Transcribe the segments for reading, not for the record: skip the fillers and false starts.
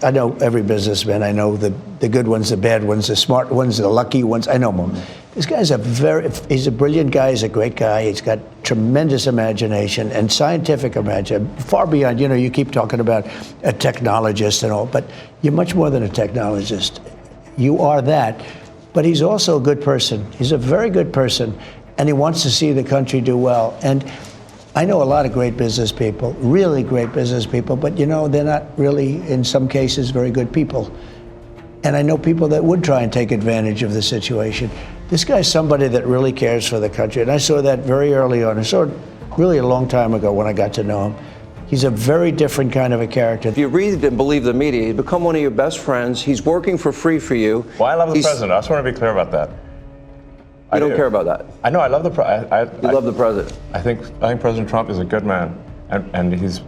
I know every businessman. I know the good ones, the bad ones, the smart ones, the lucky ones. I know them. This guy's he's a brilliant guy. He's a great guy. He's got tremendous imagination and scientific imagination, far beyond, you keep talking about a technologist and all, but you're much more than a technologist. You are that. But he's also a good person. He's a very good person, and he wants to see the country do well. And I know a lot of great business people, really great business people, but they're not really, in some cases, very good people. And I know people that would try and take advantage of the situation. This guy's somebody that really cares for the country, and I saw that very early on. I saw it really a long time ago when I got to know him. He's a very different kind of a character. If you read and believe the media, he's become one of your best friends. He's working for free for you. Well, I love the president. I just want to be clear about that. I don't care about that. I know. I love the president. You love the president. I think President Trump is a good man, and he's,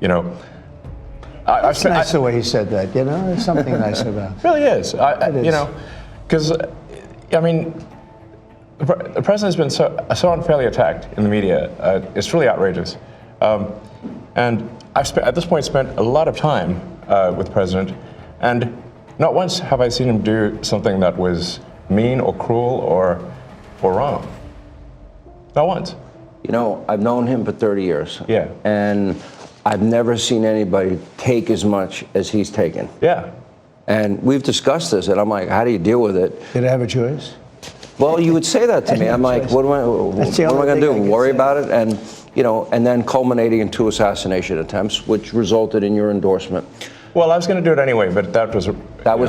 It's nice the way he said that. There's something nice about it. It really is. Because the president's been so unfairly attacked in the media. It's really outrageous. And I've at this point spent a lot of time with the president, and not once have I seen him do something that was mean or cruel or wrong. Not once. I've known him for 30 years. Yeah. And I've never seen anybody take as much as he's taken. Yeah. And we've discussed this, and I'm like, how do you deal with it? Did I have a choice? Well, you would say that to me. I'm like, what am I going to do? Worry about it? And and then culminating in 2 assassination attempts, which resulted in your endorsement. Well, I was going to do it anyway, but that was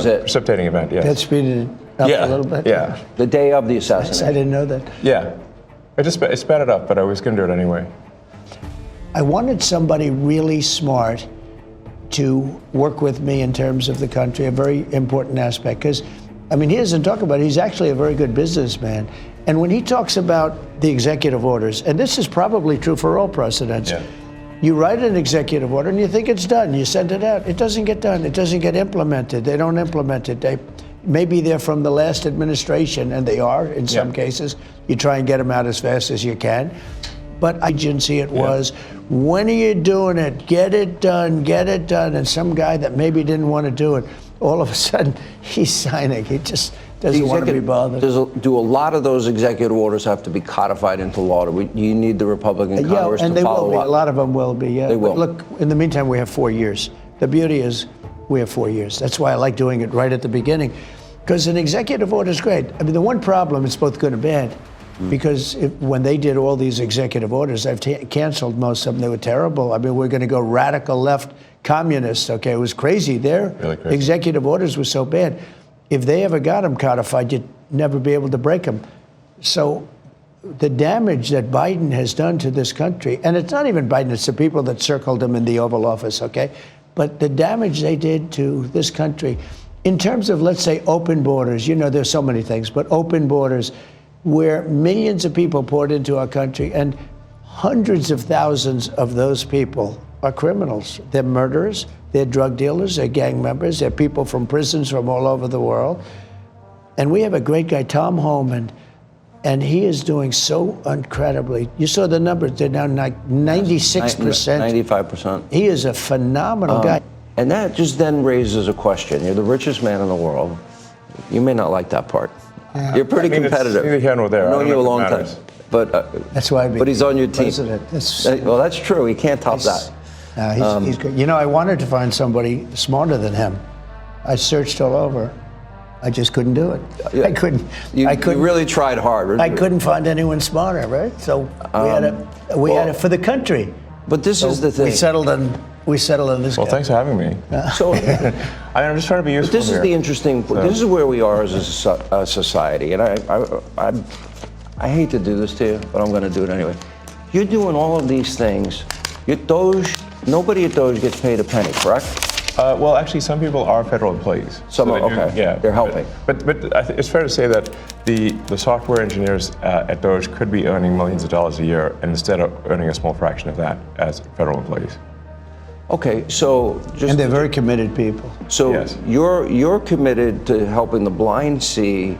it. Precipitating event. Yeah. That speeded it up a little bit. Yeah. The day of the assassination. I didn't know that. Yeah. It sped it up, but I was going to do it anyway. I wanted somebody really smart to work with me in terms of the country, a very important aspect, because he doesn't talk about it. He's actually a very good businessman. And when he talks about the executive orders, and this is probably true for all presidents, you write an executive order and you think it's done. You send it out. It doesn't get done. It doesn't get implemented. They don't implement it. Maybe they're from the last administration, and they are in some cases. You try and get them out as fast as you can. But agency it was, when are you doing it? Get it done, get it done. And some guy that maybe didn't want to do it, all of a sudden he's signing. He just doesn't want to be bothered. Do a lot of those executive orders have to be codified into law? You need the Republican Congress to follow up? And they will be. A lot of them will be, They will. But look, in the meantime, we have 4 years. The beauty is we have 4 years. That's why I like doing it right at the beginning, because an executive order is great. The one problem, it's both good and bad. Because when they did all these executive orders, I've canceled most of them. They were terrible. We're going to go radical left communists. Okay, it was crazy. Their really crazy. Executive orders were so bad. If they ever got them codified, you'd never be able to break them. So the damage that Biden has done to this country, and it's not even Biden, it's the people that circled him in the Oval Office, okay? But the damage they did to this country, in terms of, let's say, open borders, there's so many things, but open borders, where millions of people poured into our country, and hundreds of thousands of those people are criminals. They're murderers, they're drug dealers, they're gang members, they're people from prisons from all over the world. And we have a great guy, Tom Homan, and he is doing so incredibly. You saw the numbers, they're now like 96%. 95%. He is a phenomenal guy. And that just then raises a question. You're the richest man in the world. You may not like that part. You're pretty competitive. It's neither here nor there. I've known you a long time. But that's why. But he's on your team. Well, that's true. He can't top that. He's good. I wanted to find somebody smarter than him. I searched all over. I just couldn't do it. I couldn't. You really tried hard. I couldn't find anyone smarter, right? So we had it for the country. But this is the thing. We settled on this. Well, thanks for having me. So I'm just trying to be useful. But this is the interesting. This is where we are as a society, and I hate to do this to you, but I'm going to do it anyway. You're doing all of these things. Doge. Nobody at Doge gets paid a penny, correct? Well, actually, some people are federal employees. Some are, okay. Yeah, they're helping. But it's fair to say that the software engineers at Doge could be earning millions of dollars a year, and instead of earning a small fraction of that as federal employees. Okay, so and they're very committed people. So yes. You're committed to helping the blind see,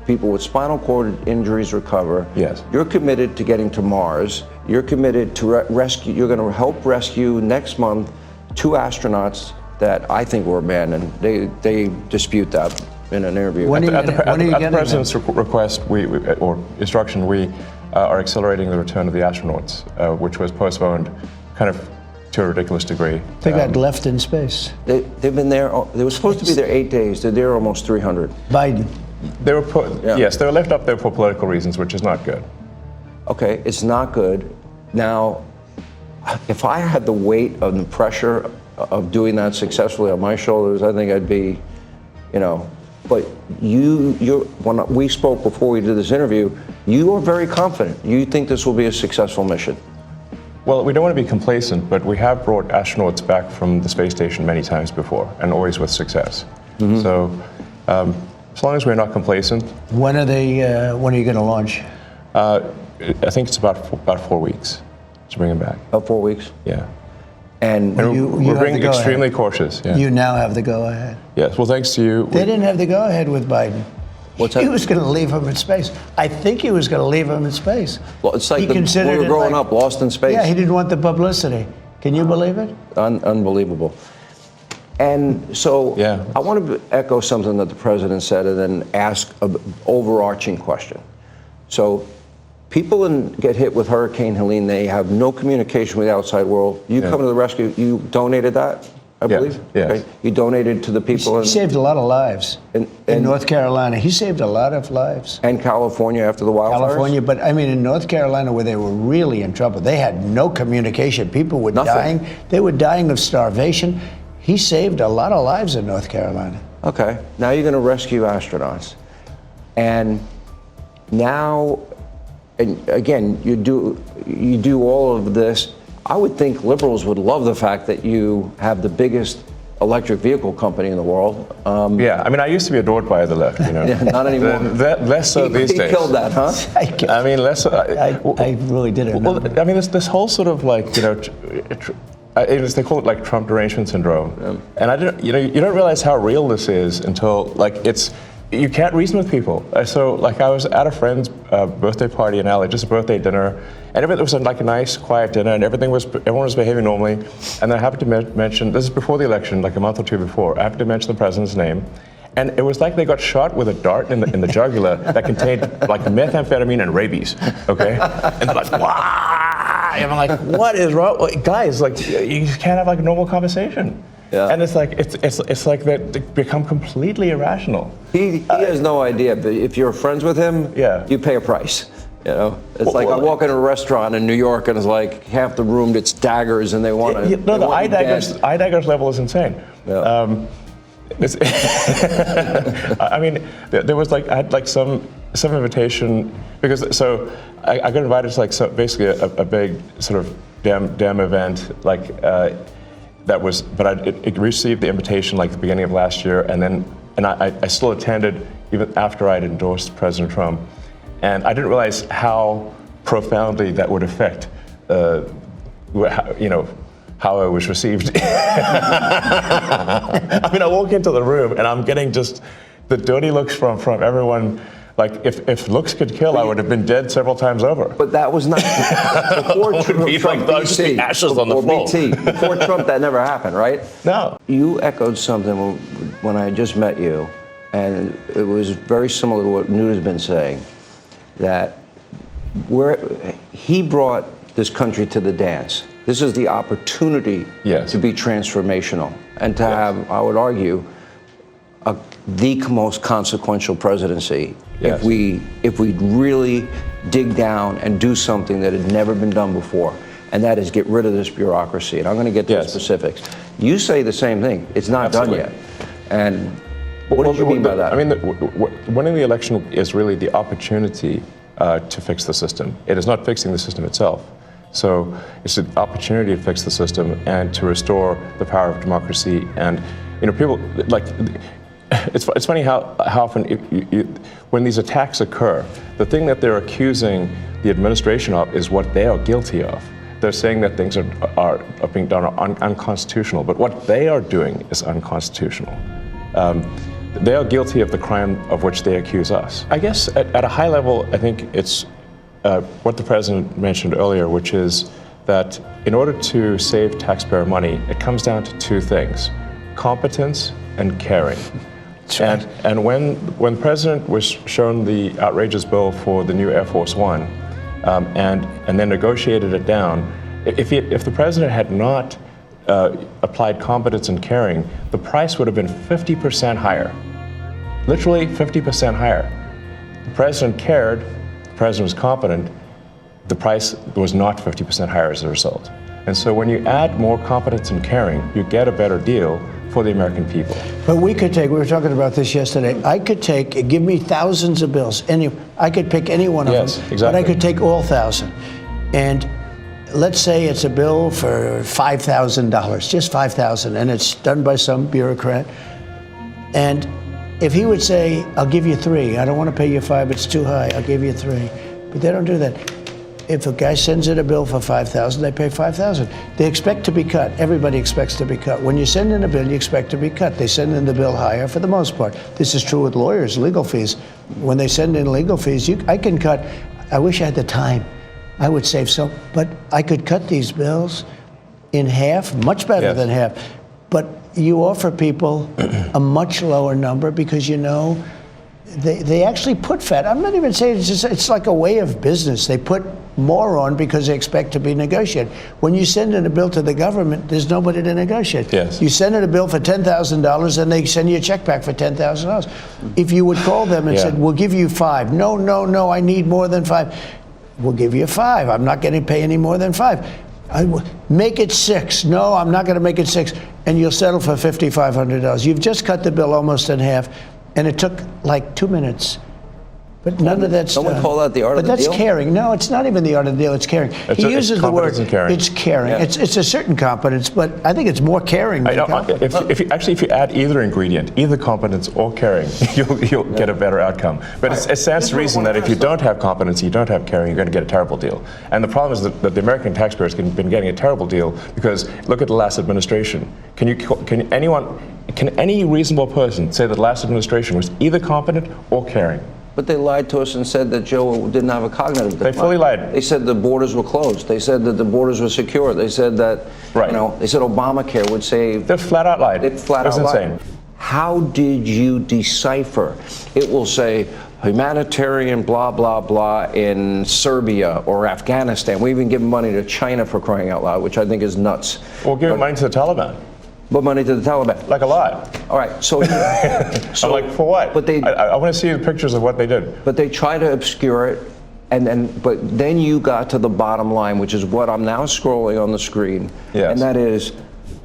people with spinal cord injuries recover. Yes. You're committed to getting to Mars. You're committed to rescue. You're going to help rescue next month 2 astronauts that I think were abandoned. They dispute that in an interview. When are you At getting the them? president's request, or instruction, we are accelerating the return of the astronauts, which was postponed kind of to a ridiculous degree. They got left in space. They've been there, they were supposed to be there 8 days. They're there almost 300. Biden. They were yes, they were left up there for political reasons, which is not good. Okay, it's not good. Now, if I had the weight of the pressure of doing that successfully on my shoulders, I think I'd be, but when we spoke before we did this interview, you are very confident. You think this will be a successful mission. Well, we don't want to be complacent, but we have brought astronauts back from the space station many times before, and always with success. Mm-hmm. So, as long as we're not complacent. When are you going to launch? I think it's about 4 weeks to bring them back. About 4 weeks? Yeah. And we're being extremely cautious. Yeah. You now have the go-ahead. Yes. Well, thanks to you. They didn't have the go-ahead with Biden. What's that? He was going to leave him in space. I think he was going to leave him in space. Well, it's like He when considered we were it growing like- up, lost in space. Yeah, he didn't want the publicity. Can you believe it? Unbelievable. And so Yeah. I want to echo something that the president said and then ask an overarching question. So people get hit with Hurricane Helene, they have no communication with the outside world. You come to the rescue, you donated that, I Yes, believe? yes. Okay. You donated to the people He saved a lot of lives in North Carolina. He saved a lot of lives. and California after the wildfires? California, but I mean in North Carolina where they were really in trouble, they had no communication. People were Nothing. dying. They were dying of starvation. He saved a lot of lives in North Carolina. Okay, now you're going to rescue astronauts. And now, and again, you do all of this. I would think liberals would love the fact that you have the biggest electric vehicle company in the world. Yeah. I mean, I used to be adored by the left. Yeah, not anymore. Less so these days. He killed that, huh? I mean, less so. I really did it. Well, I mean, this whole sort of like, they call it like Trump derangement syndrome. Yeah. And I didn't, you don't realize how real this is until like you can't reason with people. So like I was at a friend's birthday party in LA, just a birthday dinner, and it was like a nice, quiet dinner, and everyone was behaving normally. And then I happened to mention, this is before the election, like a month or two before, I happened to mention the president's name. And it was like they got shot with a dart in the jugular that contained like methamphetamine and rabies, okay? And they're like, wow! And I'm like, what is wrong? Like, guys, like, you can't have like a normal conversation. Yeah. And it's like they become completely irrational. He has no idea, but if you're friends with him, Yeah. you pay a price. It's like I walk in a restaurant in New York and it's like half the room it's daggers and they want to. No, the eye daggers level is insane. Yeah. I mean, there was like I had like some invitation because I got invited to like basically a big sort of dam event like that was, but I received the invitation like the beginning of last year, and I still attended even after I'd endorsed President Trump, and I didn't realize how profoundly that would affect how I was received. I mean, I walk into the room and I'm getting just the dirty looks from everyone. Like, if looks could kill, I would have been dead several times over. But that was not before Trump. Just the ashes on the floor. Before Trump, that never happened, right? No. You echoed something when I just met you, and it was very similar to what Newt has been saying, that he brought this country to the dance. This is the opportunity to be transformational and to have, I would argue, the most consequential presidency if we really dig down and do something that had never been done before, and that is get rid of this bureaucracy. And I'm going to get to the specifics. You say the same thing. It's not done yet. And what do you mean by that? I mean, winning the election is really the opportunity to fix the system. It is not fixing the system itself. So it's an opportunity to fix the system and to restore the power of democracy. And people like it's funny how often when these attacks occur, the thing that they're accusing the administration of is what they are guilty of. They're saying that things are being done unconstitutional, but what they are doing is unconstitutional. They are guilty of the crime of which they accuse us. I guess at a high level, I think it's what the president mentioned earlier, which is that in order to save taxpayer money, it comes down to two things. competence and caring. And when the president was shown the outrageous bill for the new Air Force One, and then negotiated it down, if the president had not applied competence and caring, the price would have been 50% higher. Literally 50% higher. The president cared, the president was competent, the price was not 50% higher as a result. And so when you add more competence and caring, you get a better deal for the American people. But we were talking about this yesterday, I could give me thousands of bills. I could pick any one of them. Exactly. But I could take all 1,000. And let's say it's a bill for $5,000, just $5,000, and it's done by some bureaucrat. And if he would say, I'll give you 3, I don't want to pay you 5, it's too high, I'll give you 3. But they don't do that. If a guy sends in a bill for $5,000, they pay $5,000. They expect to be cut. Everybody expects to be cut. When you send in a bill, you expect to be cut. They send in the bill higher for the most part. This is true with lawyers, legal fees. When they send in legal fees, I can cut. I wish I had the time. I would save so, but I could cut these bills in half, much better than half. But you offer people a much lower number because they actually put fat. I'm not even saying it's like a way of business. They put more on because they expect to be negotiated. When you send in a bill to the government, there's nobody to negotiate. Yes. You send in a bill for $10,000 and they send you a check back for $10,000. If you would call them and said, we'll give you 5. No, I need more than 5. We'll give you 5. I'm not going to pay any more than 5. Make it 6. No, I'm not going to make it 6. And you'll settle for $5,500. You've just cut the bill almost in half. And it took like 2 minutes. But none of that's done. Don't we call that the art of the deal? But that's caring. No, it's not even the art of the deal. It's caring. He uses the word. It's caring. Yeah. It's a certain competence, but I think it's more caring than competence. If you add either ingredient, either competence or caring, you'll get a better outcome. But it stands to reason that if you don't have competence, you don't have caring, you're going to get a terrible deal. And the problem is that the American taxpayers have been getting a terrible deal because look at the last administration. Can any reasonable person say that the last administration was either competent or caring? But they lied to us and said that Joe didn't have a cognitive decline. They fully lied. They said the borders were closed. They said that the borders were secure. They said that, they said Obamacare would save. They flat out lied. It flat out lied. Insane. How did you decipher? It will say humanitarian blah, blah, blah in Serbia or Afghanistan. We even give money to China for crying out loud, which I think is nuts. We'll give money to the Taliban. But money to the Taliban. Like a lot. All right, so I'm like, for what? But I want to see the pictures of what they did. But they try to obscure it, but then you got to the bottom line, which is what I'm now scrolling on the screen, and that is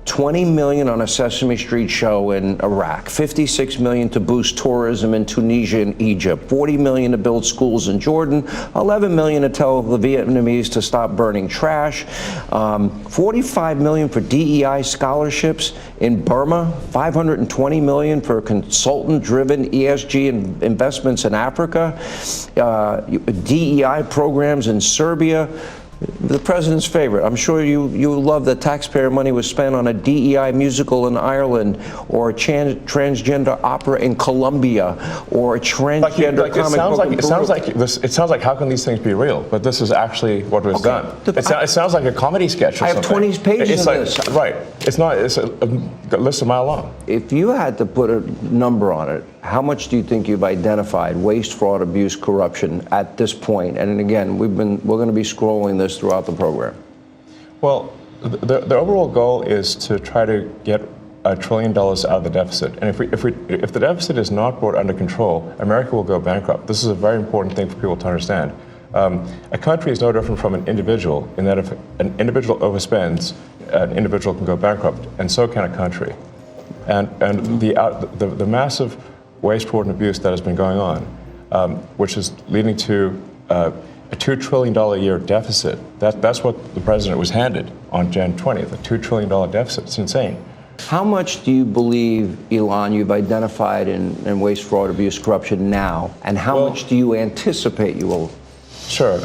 $20 million on a Sesame Street show in Iraq, $56 million to boost tourism in Tunisia and Egypt, $40 million to build schools in Jordan, $11 million to tell the Vietnamese to stop burning trash, $45 million for DEI scholarships in Burma, $520 million for consultant-driven ESG investments in Africa, DEI programs in Serbia. The president's favorite. I'm sure you love that taxpayer money was spent on a DEI musical in Ireland, or a transgender opera in Colombia, or a transgender comic book in Peru. It sounds like how can these things be real? But this is actually what was done. It sounds like a comedy sketch or something. I have 20 pages of this. Right. It's a list a mile long. If you had to put a number on it, how much do you think you've identified waste, fraud, abuse, corruption at this point? And again, we're going to be scrolling this throughout the program. Well, the overall goal is to try to get $1 trillion out of the deficit. And if the deficit is not brought under control, America will go bankrupt. This is a very important thing for people to understand. A country is no different from an individual in that if an individual overspends, an individual can go bankrupt, and so can a country. And the massive waste, fraud, and abuse that has been going on, which is leading to a $2 trillion a year deficit. That's what the president was handed on Jan 20th, a $2 trillion deficit. It's insane. How much do you believe, Elon, you've identified in waste, fraud, abuse, corruption now, and how much do you anticipate you will? Sure.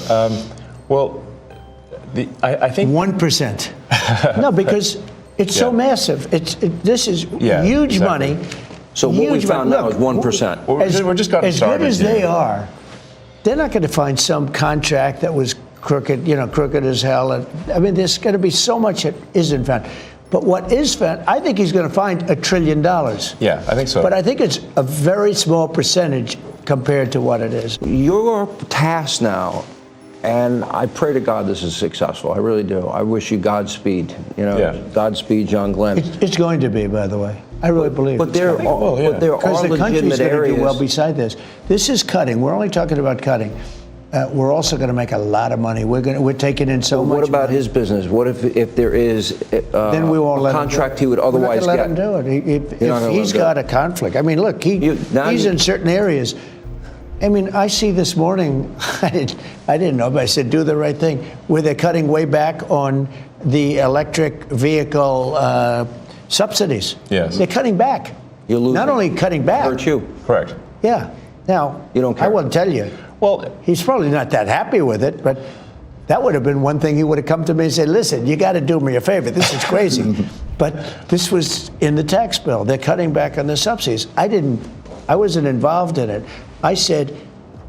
I think 1%. No, because it's so massive. This is huge money. So what we found now is 1%. We're just gotten started. As good as they are, they're not going to find some contract that was crooked, crooked as hell. I mean, there's going to be so much that isn't found. But what is found, I think he's going to find $1 trillion. Yeah, I think so. But I think it's a very small percentage compared to what it is. Your task now, and I pray to God this is successful. I really do. I wish you Godspeed. Godspeed, John Glenn. It's going to be, by the way. I really believe. But there are because the country's legitimate going to areas. do well beside this. This is cutting. We're only talking about cutting. We're also going to make a lot of money. We're taking in so much. What about money. his business? What if there is Then we won't a let contract he would otherwise We're not get? going to let him do it. If he's got a conflict, I mean, look, he's in certain areas. I mean, I see this morning, I didn't know, but I said, do the right thing, where they're cutting way back on the electric vehicle subsidies. Yes. They're cutting back. You're losing. Not only cutting back. Hurt you. Correct. Yeah. Now, You don't care. I will tell you, Well, he's probably not that happy with it, but that would have been one thing he would have come to me and said, listen, you got to do me a favor. This is crazy. But this was in the tax bill. They're cutting back on the subsidies. I wasn't involved in it. I said,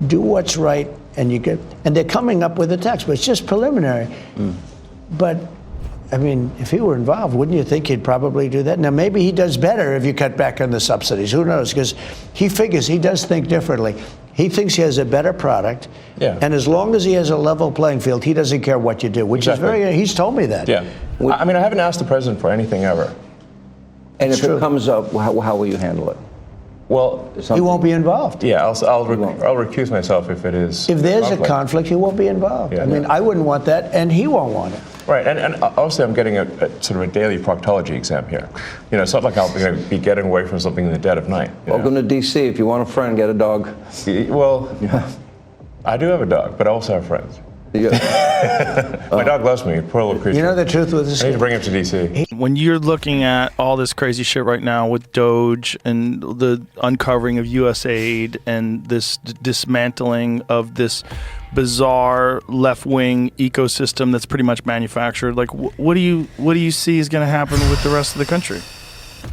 do what's right, and they're coming up with a tax, but it's just preliminary. But I mean, if he were involved, wouldn't you think he'd probably do that? Now, maybe he does better if you cut back on the subsidies. Who knows? Because he figures he does think differently. He thinks he has a better product. Yeah. And as long as he has a level playing field, he doesn't care what you do, which is he's told me that. yeah. I mean, I haven't asked the president for anything ever. And if true. it comes up, how will you handle it? Well, He won't be involved. yeah, I'll recuse myself if it is. If there's a conflict, he won't be involved. Yeah, I mean, yeah. I wouldn't want that, and he won't want it. Right, and also I'm getting a sort of a daily proctology exam here. You know, it's not like I'll be getting away from something in the dead of night. Welcome to D.C. If you want a friend, get a dog. Well, I do have a dog, but I also have friends. My dog loves me, poor little creature. You know the truth with this? I need to bring him to D.C. When you're looking at all this crazy shit right now with Doge and the uncovering of USAID and this dismantling of this bizarre left-wing ecosystem that's pretty much manufactured, like what do you see is going to happen with the rest of the country?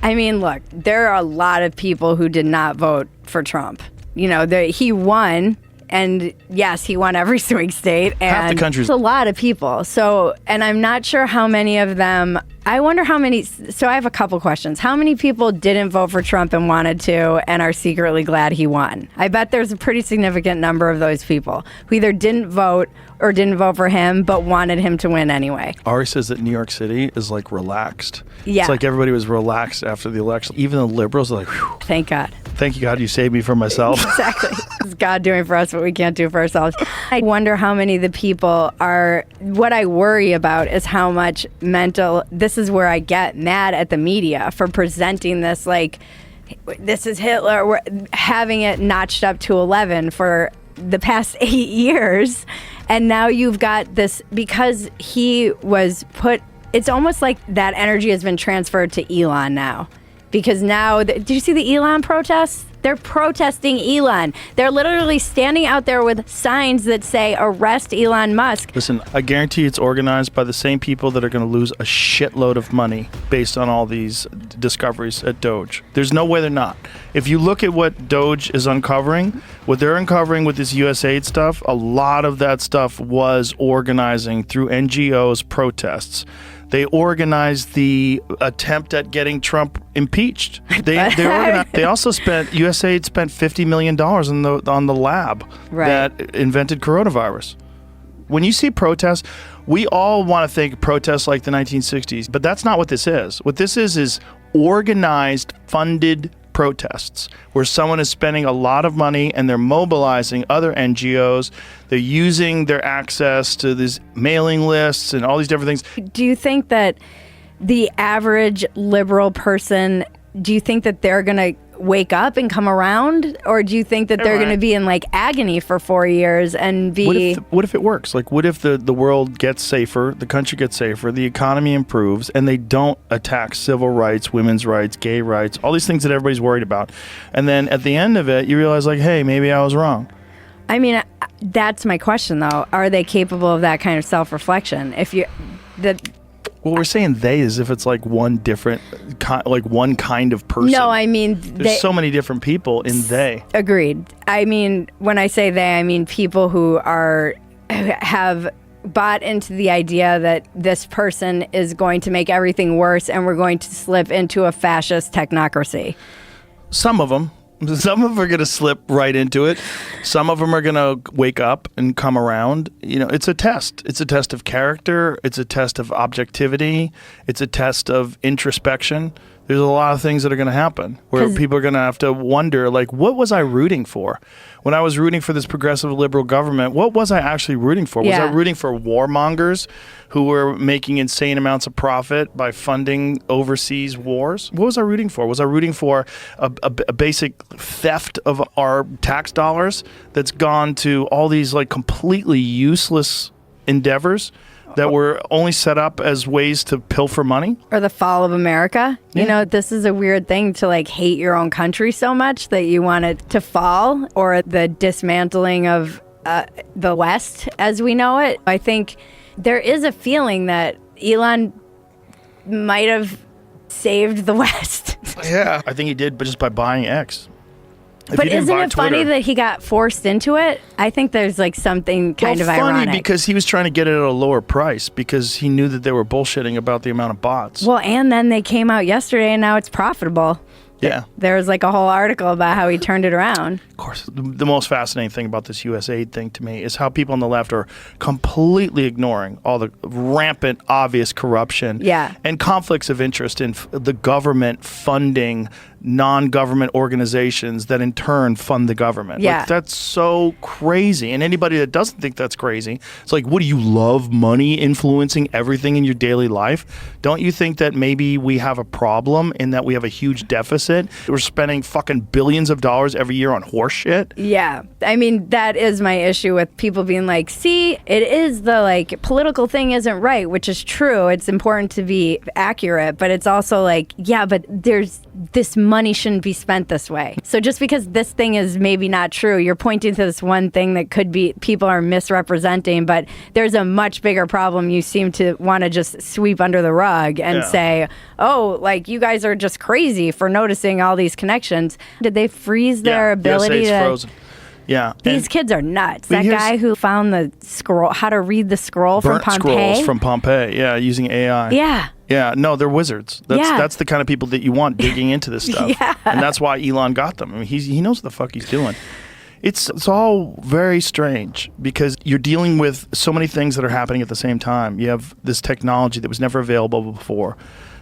I mean, look, there are a lot of people who did not vote for Trump. You know, he won. And yes, he won every swing state. And half the country's a lot of people. So, and I'm not sure how many of them, I wonder how many, so I have a couple questions. How many people didn't vote for Trump and wanted to and are secretly glad he won? I bet there's a pretty significant number of those people who either didn't vote or didn't vote for him but wanted him to win anyway. Ari says that New York City is like relaxed. Yeah. It's like everybody was relaxed after the election. Even the liberals are like, whew, Thank God. thank you God you saved me from myself. Exactly. It's God doing for us what we can't do for ourselves. I wonder how many of the people are, what I worry about is how much this is where I get mad at the media for presenting this like, this is Hitler. We're having it notched up to 11 for the past 8 years. And now you've got this, because he was put, it's almost like that energy has been transferred to Elon now. Because now, did you see the Elon protests? They're protesting Elon. They're literally standing out there with signs that say, arrest Elon Musk. Listen, I guarantee it's organized by the same people that are going to lose a shitload of money based on all these discoveries at Doge. There's no way they're not. If you look at what Doge is uncovering, what they're uncovering with this USAID stuff, a lot of that stuff was organizing through NGOs protests. They organized the attempt at getting Trump impeached. They also USAID spent $50 million on the lab that invented coronavirus. When you see protests, we all want to think protests like the 1960s, but that's not what this is. What this is organized, funded protests where someone is spending a lot of money and they're mobilizing other NGOs. They're using their access to these mailing lists and all these different things. Do you think that the average liberal person, do you think that they're going to wake up and come around? Or do you think that they're going to be in like agony for 4 years and be... What if it works? Like, what if the world gets safer, the country gets safer, the economy improves, and they don't attack civil rights, women's rights, gay rights, all these things that everybody's worried about. And then at the end of it, you realize like, hey, maybe I was wrong. I mean, that's my question though. Are they capable of that kind of self-reflection? Well, we're saying they as if it's like one different, like one kind of person. No, I mean... There's so many different people in they. Agreed. I mean, when I say they, I mean people who have bought into the idea that this person is going to make everything worse and we're going to slip into a fascist technocracy. Some of them. Some of them are going to slip right into it. Some of them are going to wake up and come around. You know, it's a test. It's a test of character. It's a test of objectivity. It's a test of introspection. There's a lot of things that are going to happen where people are going to have to wonder, like, what was I rooting for? When I was rooting for this progressive liberal government, what was I actually rooting for? Was I rooting for warmongers who were making insane amounts of profit by funding overseas wars? What was I rooting for? Was I rooting for a basic theft of our tax dollars that's gone to all these like completely useless endeavors that were only set up as ways to pilfer money? Or the fall of America. Yeah. You know, this is a weird thing to like hate your own country so much that you want it to fall, or the dismantling of the West as we know it. I think there is a feeling that Elon might have saved the West. Yeah, I think he did, but just by buying X. But isn't it funny that he got forced into it? I think there's like something kind of ironic. Funny because he was trying to get it at a lower price because he knew that they were bullshitting about the amount of bots. Well, and then they came out yesterday and now it's profitable. Yeah. There was like a whole article about how he turned it around. Of course, the most fascinating thing about this USAID thing to me is how people on the left are completely ignoring all the rampant, obvious corruption and conflicts of interest in the government funding non-government organizations that in turn fund the government. Yeah. Like, that's so crazy. And anybody that doesn't think that's crazy, it's like, what do you love money influencing everything in your daily life? Don't you think that maybe we have a problem in that we have a huge deficit? We're spending fucking billions of dollars every year on horse shit. Yeah. I mean, that is my issue with people being like, see, it is the like political thing isn't right, which is true. It's important to be accurate, but it's also like, yeah, but there's this money shouldn't be spent this way. So just because this thing is maybe not true, you're pointing to this one thing that could be people are misrepresenting, but there's a much bigger problem you seem to want to just sweep under the rug and say, oh, like you guys are just crazy for noticing all these connections. Did they freeze their ability USAID's to... frozen. Yeah. These kids are nuts. That guy who found the scroll, how to read the scroll from Pompeii. Scrolls from Pompeii, using AI. Yeah. Yeah, no, they're wizards. That's the kind of people that you want digging into this stuff. And that's why Elon got them. I mean, he knows what the fuck he's doing. It's all very strange because you're dealing with so many things that are happening at the same time. You have this technology that was never available before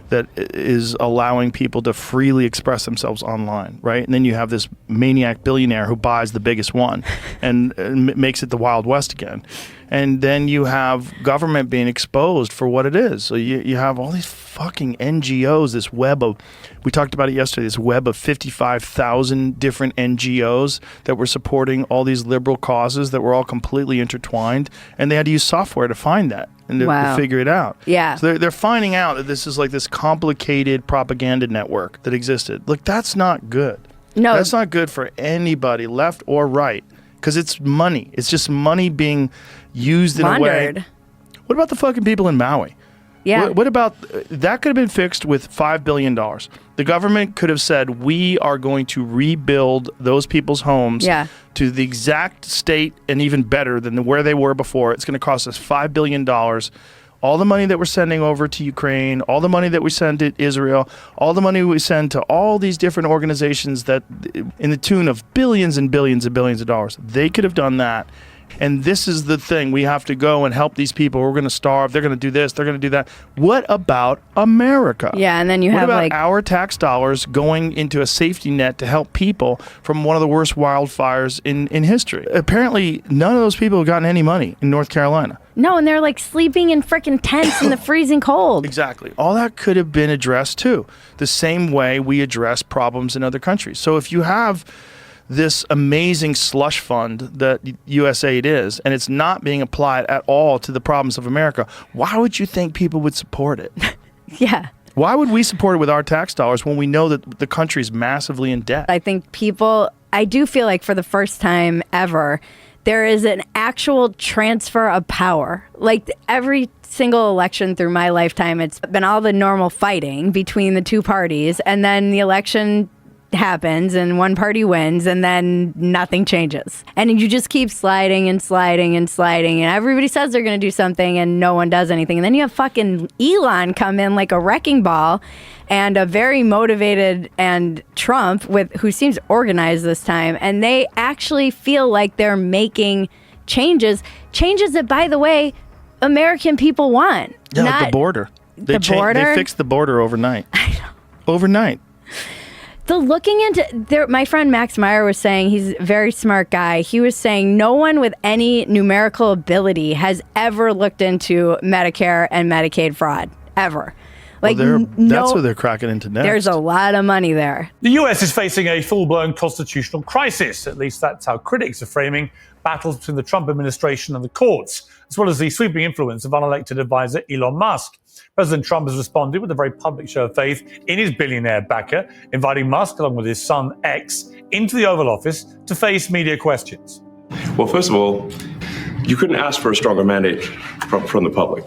that is allowing people to freely express themselves online, right? And then you have this maniac billionaire who buys the biggest one and makes it the Wild West again. And then you have government being exposed for what it is. So you have all these fucking NGOs, this web of, we talked about it yesterday, this web of 55,000 different NGOs that were supporting all these liberal causes that were all completely intertwined. And they had to use software to find that and to figure it out. Yeah. So they're finding out that this is like this complicated propaganda network that existed. Look, that's not good. No. That's not good for anybody, left or right. Because it's money. It's just money being used in a way. What about the fucking people in Maui? Yeah. What about, that could have been fixed with $5 billion. The government could have said, we are going to rebuild those people's homes to the exact state and even better than where they were before. It's going to cost us $5 billion. All the money that we're sending over to Ukraine, all the money that we send to Israel, all the money we send to all these different organizations that in the tune of billions and billions and billions of dollars, they could have done that. And this is the thing. We have to go and help these people. We're going to starve. They're going to do this. They're going to do that. What about America? Yeah, and then you have like... What about our tax dollars going into a safety net to help people from one of the worst wildfires in history? Apparently, none of those people have gotten any money in North Carolina. No, and they're like sleeping in freaking tents in the freezing cold. Exactly. All that could have been addressed too. The same way we address problems in other countries. So if you have this amazing slush fund that USAID is, and it's not being applied at all to the problems of America, why would you think people would support it? Yeah. Why would we support it with our tax dollars when we know that the country's massively in debt? I think I do feel like for the first time ever, there is an actual transfer of power. Like every single election through my lifetime, it's been all the normal fighting between the two parties, and then the election happens and one party wins and then nothing changes. And you just keep sliding and sliding and sliding and everybody says they're going to do something and no one does anything. And then you have fucking Elon come in like a wrecking ball and a very motivated and Trump who seems organized this time. And they actually feel like they're making changes that, by the way, American people want. Yeah, like the border. They fixed the border overnight. I know. Overnight. The looking into my friend Max Meyer was saying, he's a very smart guy. He was saying no one with any numerical ability has ever looked into Medicare and Medicaid fraud ever. Like, that's what they're cracking into next. There's a lot of money there. The US is facing a full-blown constitutional crisis. At least that's how critics are framing battles between the Trump administration and the courts, as well as the sweeping influence of unelected advisor Elon Musk. President Trump has responded with a very public show of faith in his billionaire backer, inviting Musk, along with his son X, into the Oval Office to face media questions. Well, first of all, you couldn't ask for a stronger mandate from the public.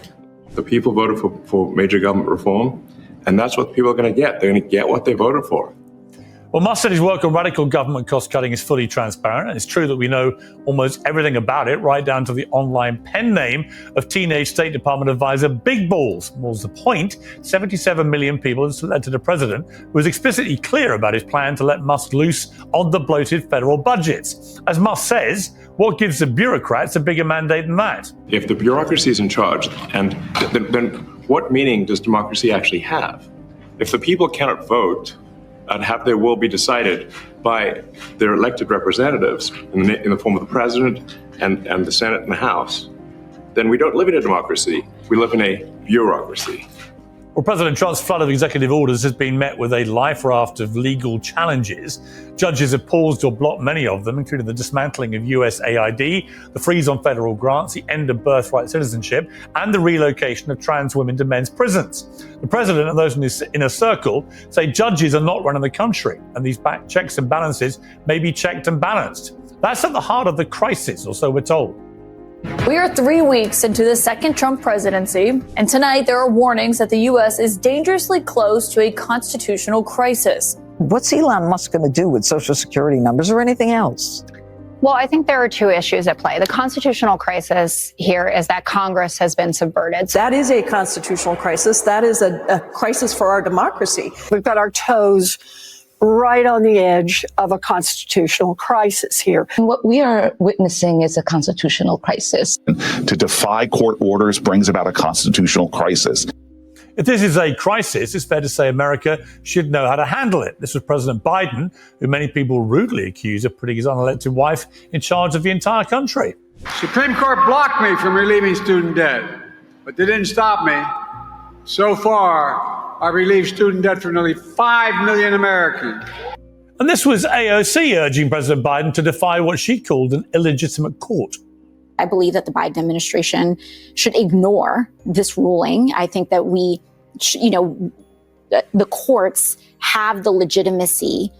The people voted for major government reform, and that's what people are going to get. They're going to get what they voted for. Well, Musk said his work on radical government cost-cutting is fully transparent, and it's true that we know almost everything about it, right down to the online pen name of teenage State Department advisor Big Balls. More's the point, 77 million people have selected a president who was explicitly clear about his plan to let Musk loose on the bloated federal budgets. As Musk says, what gives the bureaucrats a bigger mandate than that? If the bureaucracy is in charge, and then what meaning does democracy actually have? If the people cannot vote and have their will be decided by their elected representatives in the form of the president and the Senate and the House, then we don't live in a democracy. We live in a bureaucracy. Well, President Trump's flood of executive orders has been met with a life raft of legal challenges. Judges have paused or blocked many of them, including the dismantling of USAID, the freeze on federal grants, the end of birthright citizenship, and the relocation of trans women to men's prisons. The president and those in his inner circle say judges are not running the country, and these checks and balances may be checked and balanced. That's at the heart of the crisis, or so we're told. We are 3 weeks into the second Trump presidency, and tonight there are warnings that the U.S. is dangerously close to a constitutional crisis. What's Elon Musk going to do with Social Security numbers or anything else? Well, I think there are two issues at play. The constitutional crisis here is that Congress has been subverted. That is a constitutional crisis. That is a crisis for our democracy. We've got our toes right on the edge of a constitutional crisis here. And what we are witnessing is a constitutional crisis. To defy court orders brings about a constitutional crisis. If this is a crisis, it's fair to say America should know how to handle it. This was President Biden, who many people rudely accuse of putting his unelected wife in charge of the entire country. Supreme Court blocked me from relieving student debt, but they didn't stop me. So far, I relieved student debt for nearly 5 million Americans. And this was AOC urging President Biden to defy what she called an illegitimate court. I believe that the Biden administration should ignore this ruling. I think that the courts have the legitimacy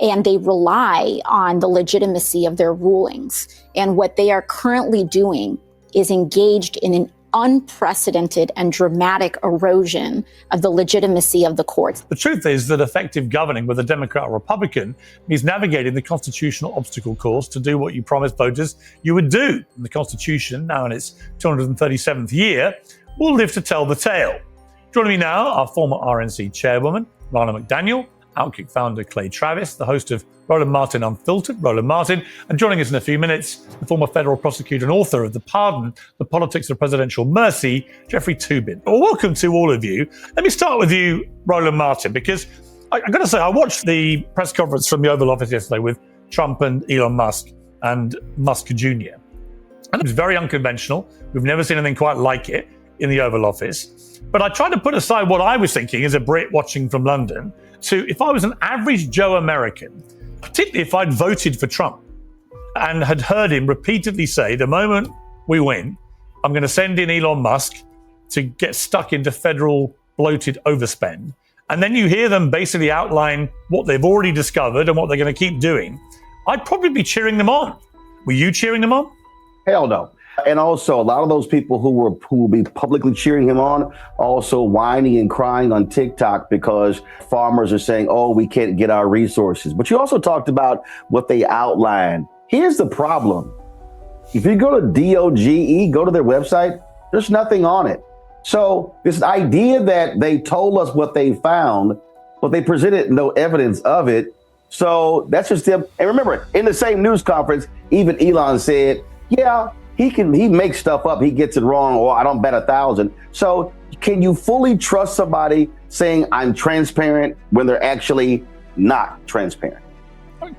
and they rely on the legitimacy of their rulings. And what they are currently doing is engaged in an unprecedented and dramatic erosion of the legitimacy of the courts. The truth is that effective governing with a Democrat or Republican means navigating the constitutional obstacle course to do what you promised voters you would do. And the Constitution, now in its 237th year, will live to tell the tale. Joining me now, our former RNC chairwoman, Rana McDaniel, Outkick founder Clay Travis, the host of Roland Martin Unfiltered, Roland Martin, and joining us in a few minutes, the former federal prosecutor and author of The Pardon, The Politics of Presidential Mercy, Jeffrey Toobin. Well, welcome to all of you. Let me start with you, Roland Martin, because I've got to say, I watched the press conference from the Oval Office yesterday with Trump and Elon Musk and Musk Jr. And it was very unconventional. We've never seen anything quite like it in the Oval Office. But I tried to put aside what I was thinking as a Brit watching from London to if I was an average Joe American, particularly if I'd voted for Trump and had heard him repeatedly say, the moment we win, I'm going to send in Elon Musk to get stuck into federal bloated overspend. And then you hear them basically outline what they've already discovered and what they're going to keep doing. I'd probably be cheering them on. Were you cheering them on? Hell no. And also, a lot of those people who will be publicly cheering him on, also whining and crying on TikTok because farmers are saying, oh, we can't get our resources. But you also talked about what they outlined. Here's the problem. If you go to DOGE, go to their website, there's nothing on it. So this idea that they told us what they found, but they presented no evidence of it. So that's just them. And remember, in the same news conference, even Elon said, yeah, he makes stuff up. He gets it wrong. Or I don't bet 1,000. So can you fully trust somebody saying I'm transparent when they're actually not transparent?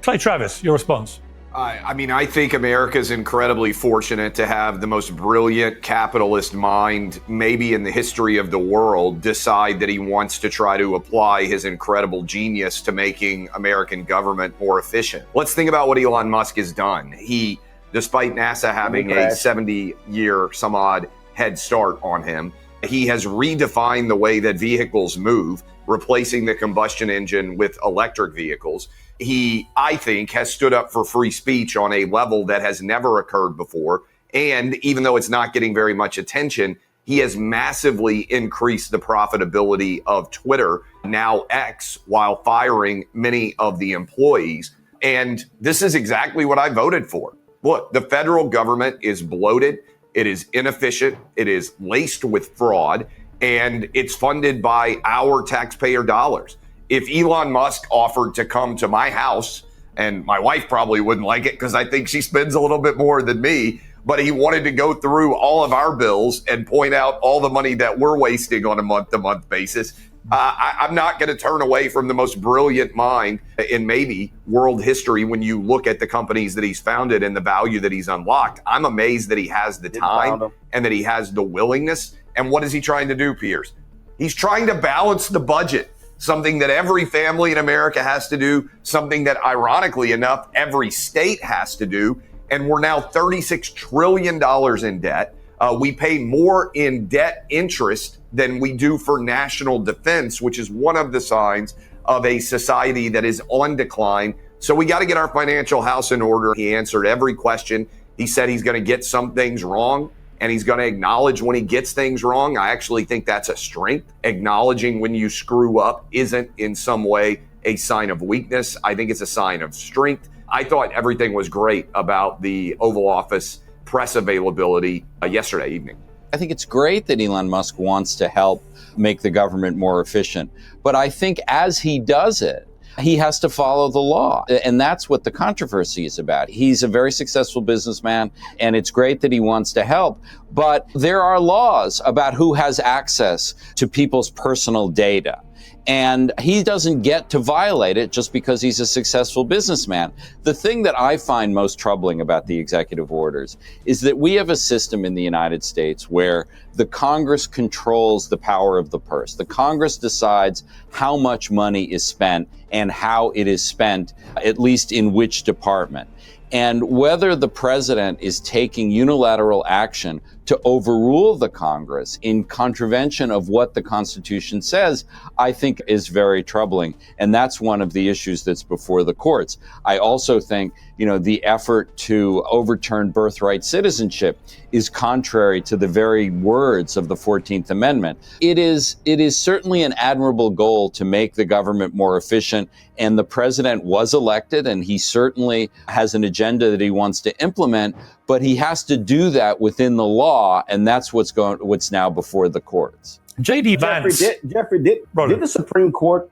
Clay Travis, your response. I mean, I think America is incredibly fortunate to have the most brilliant capitalist mind, maybe in the history of the world, decide that he wants to try to apply his incredible genius to making American government more efficient. Let's think about what Elon Musk has done. He, despite NASA having a 70-year some odd head start on him, he has redefined the way that vehicles move, replacing the combustion engine with electric vehicles. He, I think, has stood up for free speech on a level that has never occurred before. And even though it's not getting very much attention, he has massively increased the profitability of Twitter, now X, while firing many of the employees. And this is exactly what I voted for. Look, the federal government is bloated. It is inefficient. It is laced with fraud, and it's funded by our taxpayer dollars. If Elon Musk offered to come to my house, and my wife probably wouldn't like it because I think she spends a little bit more than me, but he wanted to go through all of our bills and point out all the money that we're wasting on a month-to-month basis, I'm not going to turn away from the most brilliant mind in maybe world history when you look at the companies that he's founded and the value that he's unlocked. I'm amazed that he has the time and that he has the willingness. And what is he trying to do, Piers? He's trying to balance the budget. Something that every family in America has to do, something that, ironically enough, every state has to do. And we're now $36 trillion in debt. We pay more in debt interest than we do for national defense, which is one of the signs of a society that is on decline. So we got to get our financial house in order. He answered every question. He said he's going to get some things wrong, and he's going to acknowledge when he gets things wrong. I actually think that's a strength. Acknowledging when you screw up isn't in some way a sign of weakness. I think it's a sign of strength. I thought everything was great about the Oval Office press availability yesterday evening. I think it's great that Elon Musk wants to help make the government more efficient. But I think as he does it, he has to follow the law. And that's what the controversy is about. He's a very successful businessman, and it's great that he wants to help. But there are laws about who has access to people's personal data. And he doesn't get to violate it just because he's a successful businessman. The thing that I find most troubling about the executive orders is that we have a system in the United States where the Congress controls the power of the purse. The Congress decides how much money is spent and how it is spent, at least in which department. And whether the president is taking unilateral action to overrule the Congress in contravention of what the Constitution says, I think is very troubling. And that's one of the issues that's before the courts. I also think, the effort to overturn birthright citizenship is contrary to the very words of the 14th Amendment. It is certainly an admirable goal to make the government more efficient. And the president was elected, and he certainly has an agenda that he wants to implement, but he has to do that within the law, and that's what's now before the courts. J.D. Vance. Jeffrey, did the Supreme Court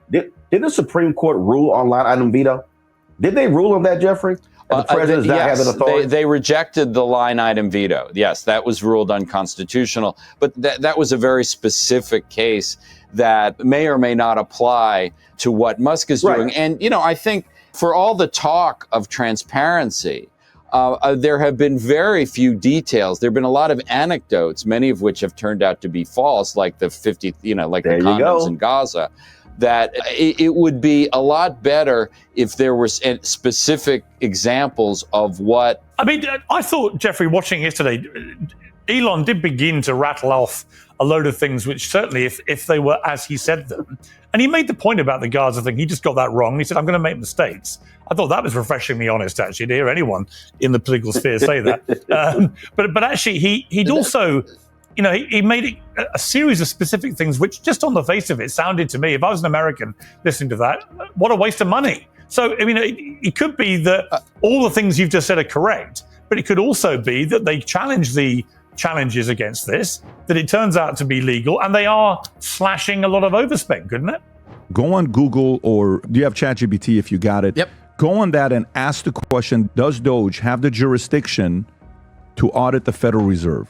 rule on line item veto? Did they rule on that, Jeffrey? The president does not have that authority? They rejected the line item veto. Yes, that was ruled unconstitutional. But that was a very specific case that may or may not apply to what Musk is doing. And, I think for all the talk of transparency, there have been very few details. There have been a lot of anecdotes, many of which have turned out to be false, like the 50, like the condoms in Gaza. That it would be a lot better if there were specific examples of what. I mean, I thought, Jeffrey, watching yesterday, Elon did begin to rattle off a load of things, which certainly, if they were as he said them, and he made the point about the Gaza thing, he just got that wrong. He said, I'm going to make mistakes. I thought that was refreshingly honest, actually, to hear anyone in the political sphere say that. But actually, he'd also, he made a series of specific things, which just on the face of it sounded to me, if I was an American listening to that, what a waste of money. So, I mean, it could be that all the things you've just said are correct, but it could also be that they challenge the challenges against this, that it turns out to be legal, and they are slashing a lot of overspend, couldn't it? Go on Google, or do you have ChatGPT if you got it? Yep. Go on that and ask the question, does Doge have the jurisdiction to audit the Federal Reserve?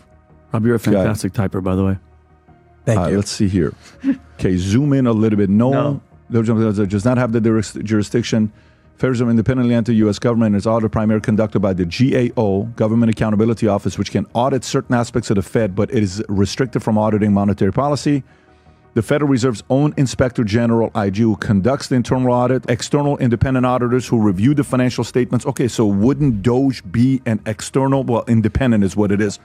Rob, you're a fantastic typer, by the way. Thank you. Let's see here. Okay, zoom in a little bit. No. Doge does not have the jurisdiction. Federal Reserve independently enter U.S. government, and its audit primarily conducted by the GAO, Government Accountability Office, which can audit certain aspects of the Fed, but it is restricted from auditing monetary policy. The Federal Reserve's own Inspector General, IG, who conducts the internal audit, external independent auditors who review the financial statements. Okay, so wouldn't Doge be an external, well, independent is what it is,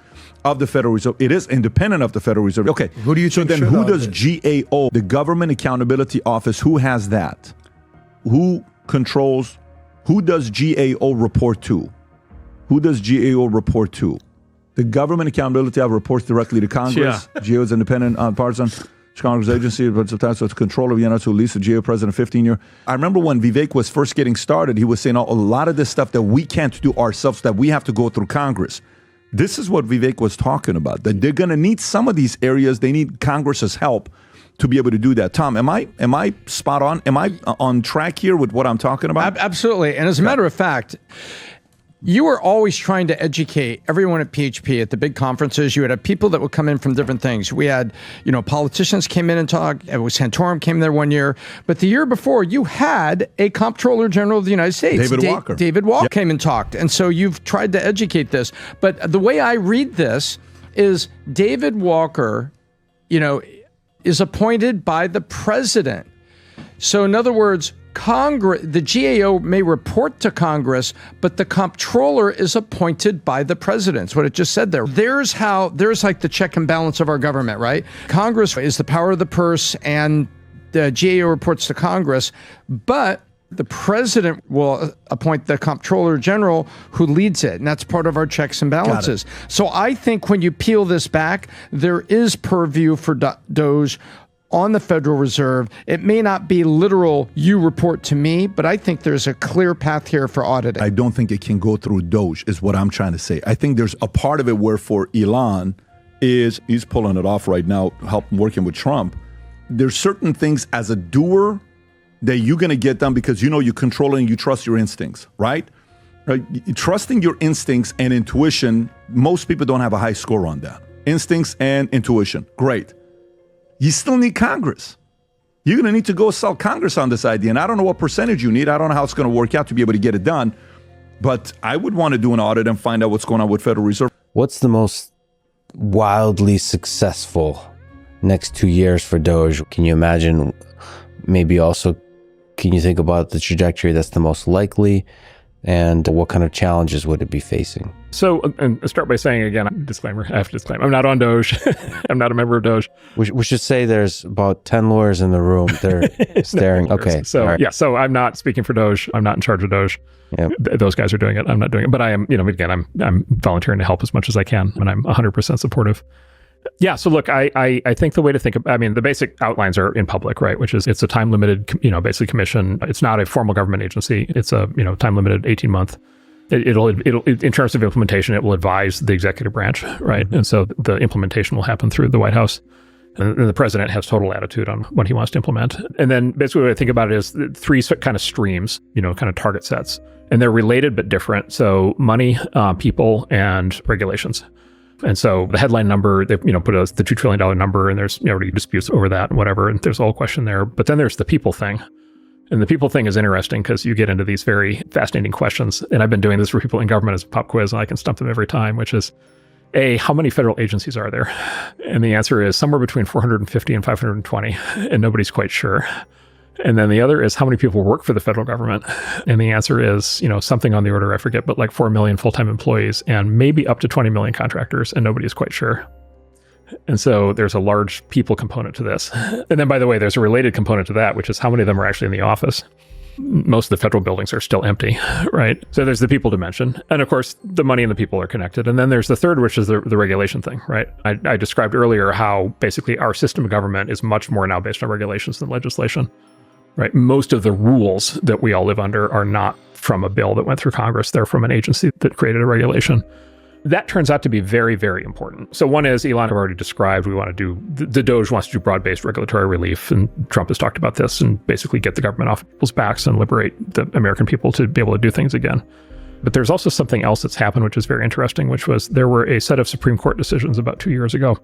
of the Federal Reserve? It is independent of the Federal Reserve. Okay, who do you so then who does GAO, the Government Accountability Office, who has that? Who controls, who does GAO report to? Who does GAO report to? The Government Accountability Office reports directly to Congress. GAO is independent, partisan. Congress agency, but sometimes it's control of the United States, who leads the GAO president 15-year. I remember when Vivek was first getting started, he was saying a lot of this stuff that we can't do ourselves, that we have to go through Congress. This is what Vivek was talking about, that they're going to need some of these areas. They need Congress's help to be able to do that. Tom, am I spot on? Am I on track here with what I'm talking about? Absolutely. And as a matter of fact, you were always trying to educate everyone at PHP at the big conferences. You had people that would come in from different things. We had, politicians came in and talked. Santorum came there one year. But the year before, you had a Comptroller General of the United States. David Walker came and talked. And so you've tried to educate this. But the way I read this is David Walker, is appointed by the president. So in other words, Congress, the GAO may report to Congress, but the comptroller is appointed by the president. That's what it just said there. There's like the check and balance of our government, right? Congress is the power of the purse, and the GAO reports to Congress, but the president will appoint the comptroller general who leads it, and that's part of our checks and balances. So I think when you peel this back, there is purview for Doge on the Federal Reserve. It may not be literal, you report to me, but I think there's a clear path here for auditing. I don't think it can go through Doge, is what I'm trying to say. I think there's a part of it where for Elon he's pulling it off right now, working with Trump. There's certain things as a doer that you're going to get done because you control it and you trust your instincts, right? Trusting your instincts and intuition, most people don't have a high score on that. Instincts and intuition, great. You still need Congress. You're going to need to go sell Congress on this idea. And I don't know what percentage you need. I don't know how it's going to work out to be able to get it done. But I would want to do an audit and find out what's going on with Federal Reserve. What's the most wildly successful next 2 years for Doge? Can you imagine? Maybe also, can you think about the trajectory that's the most likely? And what kind of challenges would it be facing? So, and I'll start by saying again, disclaimer, I have to disclaim, I'm not on Doge. I'm not a member of Doge. We should say there's about 10 lawyers in the room. They're staring. Okay. So, right. Yeah, so I'm not speaking for Doge. I'm not in charge of Doge. Yep. Those guys are doing it. I'm not doing it. But I am, again, I'm volunteering to help as much as I can, and I'm 100% supportive. Yeah, so look, I think the way to think of, the basic outlines are in public, right? Which is it's a time-limited, basically commission. It's not a formal government agency. It's a, time-limited 18-month. It'll in terms of implementation, it will advise the executive branch, right? And so the implementation will happen through the White House. And the president has total latitude on what he wants to implement. And then basically what I think about it is three kind of streams, kind of target sets. And they're related but different. So money, people, and regulations. And so the headline number, they put the $2 trillion number, and there's already disputes over that and whatever. And there's a whole question there. But then there's the people thing. And the people thing is interesting because you get into these very fascinating questions. And I've been doing this for people in government as a pop quiz, and I can stump them every time, which is, A, how many federal agencies are there? And the answer is somewhere between 450 and 520, and nobody's quite sure. And then the other is how many people work for the federal government. And the answer is, something on the order, I forget, but like 4 million full-time employees and maybe up to 20 million contractors, and nobody's quite sure. And so there's a large people component to this. And then, by the way, there's a related component to that, which is how many of them are actually in the office. Most of the federal buildings are still empty, right? So there's the people dimension. And of course, the money and the people are connected. And then there's the third, which is the regulation thing, right? I described earlier how basically our system of government is much more now based on regulations than legislation, right? Most of the rules that we all live under are not from a bill that went through Congress. They're from an agency that created a regulation. That turns out to be very, very important. So one is, Elon already described, we want to do, the Doge wants to do broad-based regulatory relief, and Trump has talked about this, and basically get the government off people's backs and liberate the American people to be able to do things again. But there's also something else that's happened, which is very interesting, which was there were a set of Supreme Court decisions about 2 years ago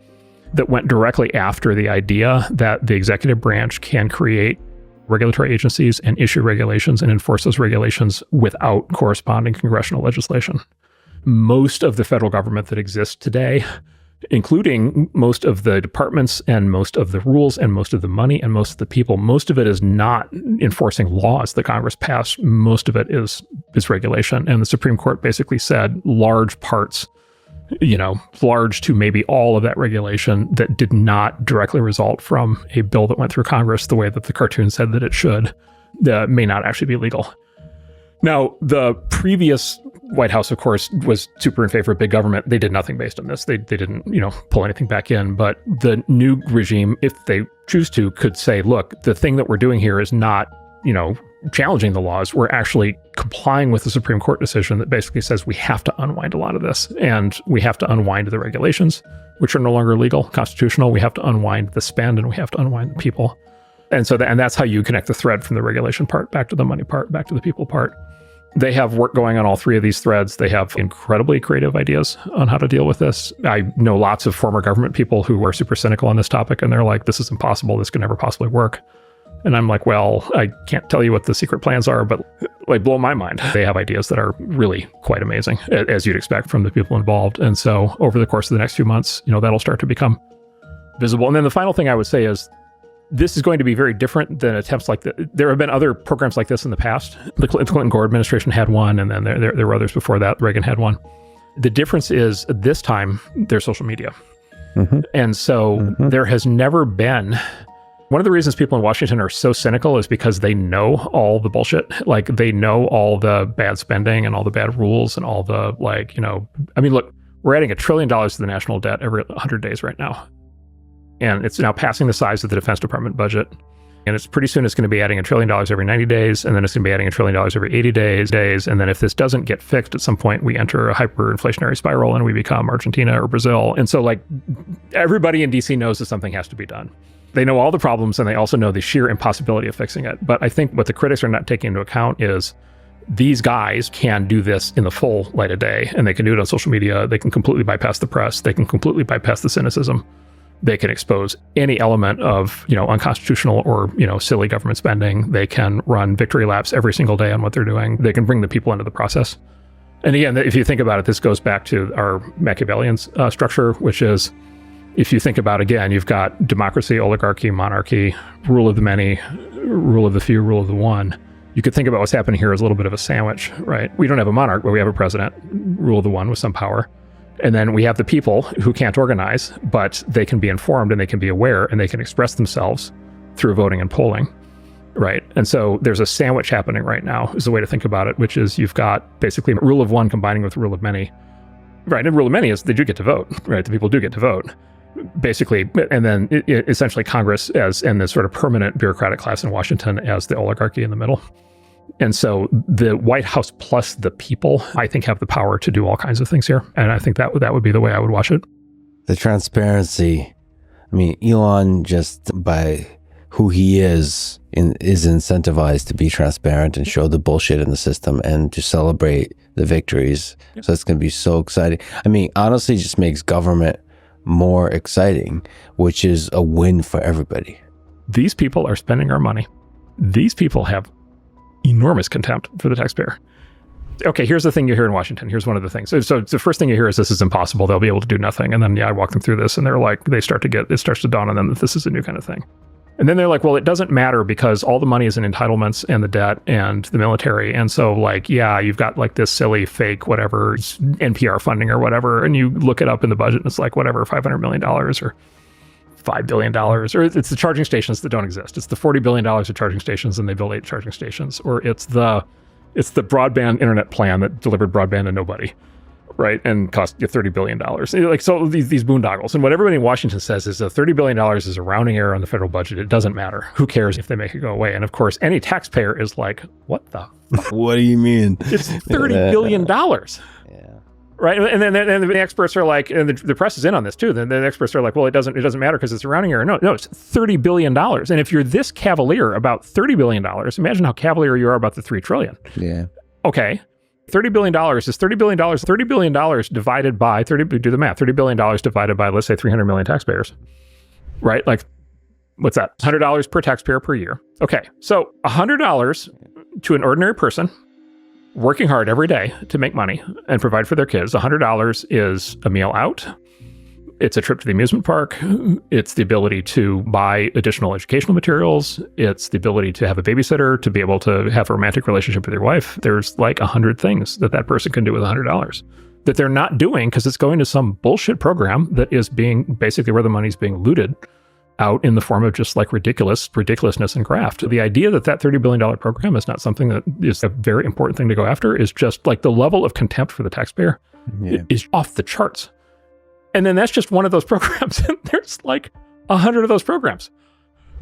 that went directly after the idea that the executive branch can create regulatory agencies and issue regulations and enforce those regulations without corresponding congressional legislation. Most of the federal government that exists today, including most of the departments and most of the rules and most of the money and most of the people, most of it is not enforcing laws that Congress passed. Most of it is regulation. And the Supreme Court basically said large parts, large to maybe all of that regulation that did not directly result from a bill that went through Congress the way that the cartoon said that it should, may not actually be legal. Now, the previous White House, of course, was super in favor of big government. They did nothing based on this. They didn't, pull anything back in. But the new regime, if they choose to, could say, look, the thing that we're doing here is not, challenging the laws. We're actually complying with the Supreme Court decision that basically says we have to unwind a lot of this. And we have to unwind the regulations, which are no longer legal, constitutional. We have to unwind the spend, and we have to unwind the people. And so that's how you connect the thread from the regulation part back to the money part, back to the people part. They have work going on all three of these threads. They have incredibly creative ideas on how to deal with this. I know lots of former government people who are super cynical on this topic, and they're like, this is impossible. This can never possibly work. And I'm like, well, I can't tell you what the secret plans are, but blow my mind. They have ideas that are really quite amazing, as you'd expect from the people involved. And so over the course of the next few months, that'll start to become visible. And then the final thing I would say is, this is going to be very different than attempts like that. There have been other programs like this in the past. The Clinton-Gore administration had one, and then there were others before that. Reagan had one. The difference is this time there's social media. Mm-hmm. And so there has never been... One of the reasons people in Washington are so cynical is because they know all the bullshit. Like, they know all the bad spending and all the bad rules and all the, look, we're adding $1 trillion to the national debt every 100 days right now. And it's now passing the size of the Defense Department budget. And it's pretty soon it's going to be adding $1 trillion every 90 days. And then it's going to be adding $1 trillion every 80 days. And then if this doesn't get fixed at some point, we enter a hyperinflationary spiral and we become Argentina or Brazil. And so everybody in DC knows that something has to be done. They know all the problems, and they also know the sheer impossibility of fixing it. But I think what the critics are not taking into account is these guys can do this in the full light of day, and they can do it on social media. They can completely bypass the press. They can completely bypass the cynicism. They can expose any element of, unconstitutional or, silly government spending. They can run victory laps every single day on what they're doing. They can bring the people into the process. And again, if you think about it, this goes back to our Machiavellian structure, which is, if you think about, again, you've got democracy, oligarchy, monarchy, rule of the many, rule of the few, rule of the one. You could think about what's happening here as a little bit of a sandwich, right? We don't have a monarch, but we have a president, rule of the one with some power. And then we have the people who can't organize, but they can be informed and they can be aware and they can express themselves through voting and polling, right? And so there's a sandwich happening right now, is the way to think about it, which is you've got basically rule of one combining with rule of many, right? And rule of many is they do get to vote, right? The people do get to vote, basically. And then essentially Congress and the sort of permanent bureaucratic class in Washington as the oligarchy in the middle. And so the White House plus the people, I think, have the power to do all kinds of things here. And I think that would be the way I would watch it. The transparency. I mean, Elon, just by who he is incentivized to be transparent and show the bullshit in the system and to celebrate the victories. Yep. So it's going to be so exciting. I mean, honestly, it just makes government more exciting, which is a win for everybody. These people are spending our money. These people have enormous contempt for the taxpayer. Okay, here's the thing you hear in Washington. Here's one of the things. So the first thing you hear is this is impossible. They'll be able to do nothing. And then, I walk them through this and they're like, it starts to dawn on them that this is a new kind of thing. And then they're like, well, it doesn't matter because all the money is in entitlements and the debt and the military. And so like, yeah, you've got like this silly fake, whatever, NPR funding or whatever. And you look it up in the budget and it's like, whatever, $500 million or $5 billion, or it's the charging stations that don't exist. It's the $40 billion of charging stations and they build 8 charging stations, or it's the broadband internet plan that delivered broadband to nobody. Right, and cost you $30 billion. Like, so these boondoggles. And what everybody in Washington says is that $30 billion is a rounding error on the federal budget. It doesn't matter. Who cares if they make it go away? And of course, any taxpayer is like, what the fuck? What do you mean? It's $30 billion. Yeah. Right, and then the experts are like, and the press is in on this too. Then the experts are like, well, it doesn't matter because it's a rounding error. No, it's $30 billion. And if you're this cavalier about $30 billion, imagine how cavalier you are about the $3 trillion. Yeah. Okay. $30 billion is $30 billion. $30 billion divided by do the math. $30 billion divided by, let's say, 300 million taxpayers, right? Like, what's that? $100 per taxpayer per year. Okay, so $100 to an ordinary person working hard every day to make money and provide for their kids. $100 is a meal out. It's a trip to the amusement park. It's the ability to buy additional educational materials. It's the ability to have a babysitter, to be able to have a romantic relationship with your wife. There's like 100 things that person can do with $100 that they're not doing because it's going to some bullshit program that is being basically where the money's being looted out in the form of just like ridiculousness and graft. The idea that $30 billion program is not something that is a very important thing to go after is just like the level of contempt for the taxpayer is off the charts. And then that's just one of those programs. And there's like 100 of those programs.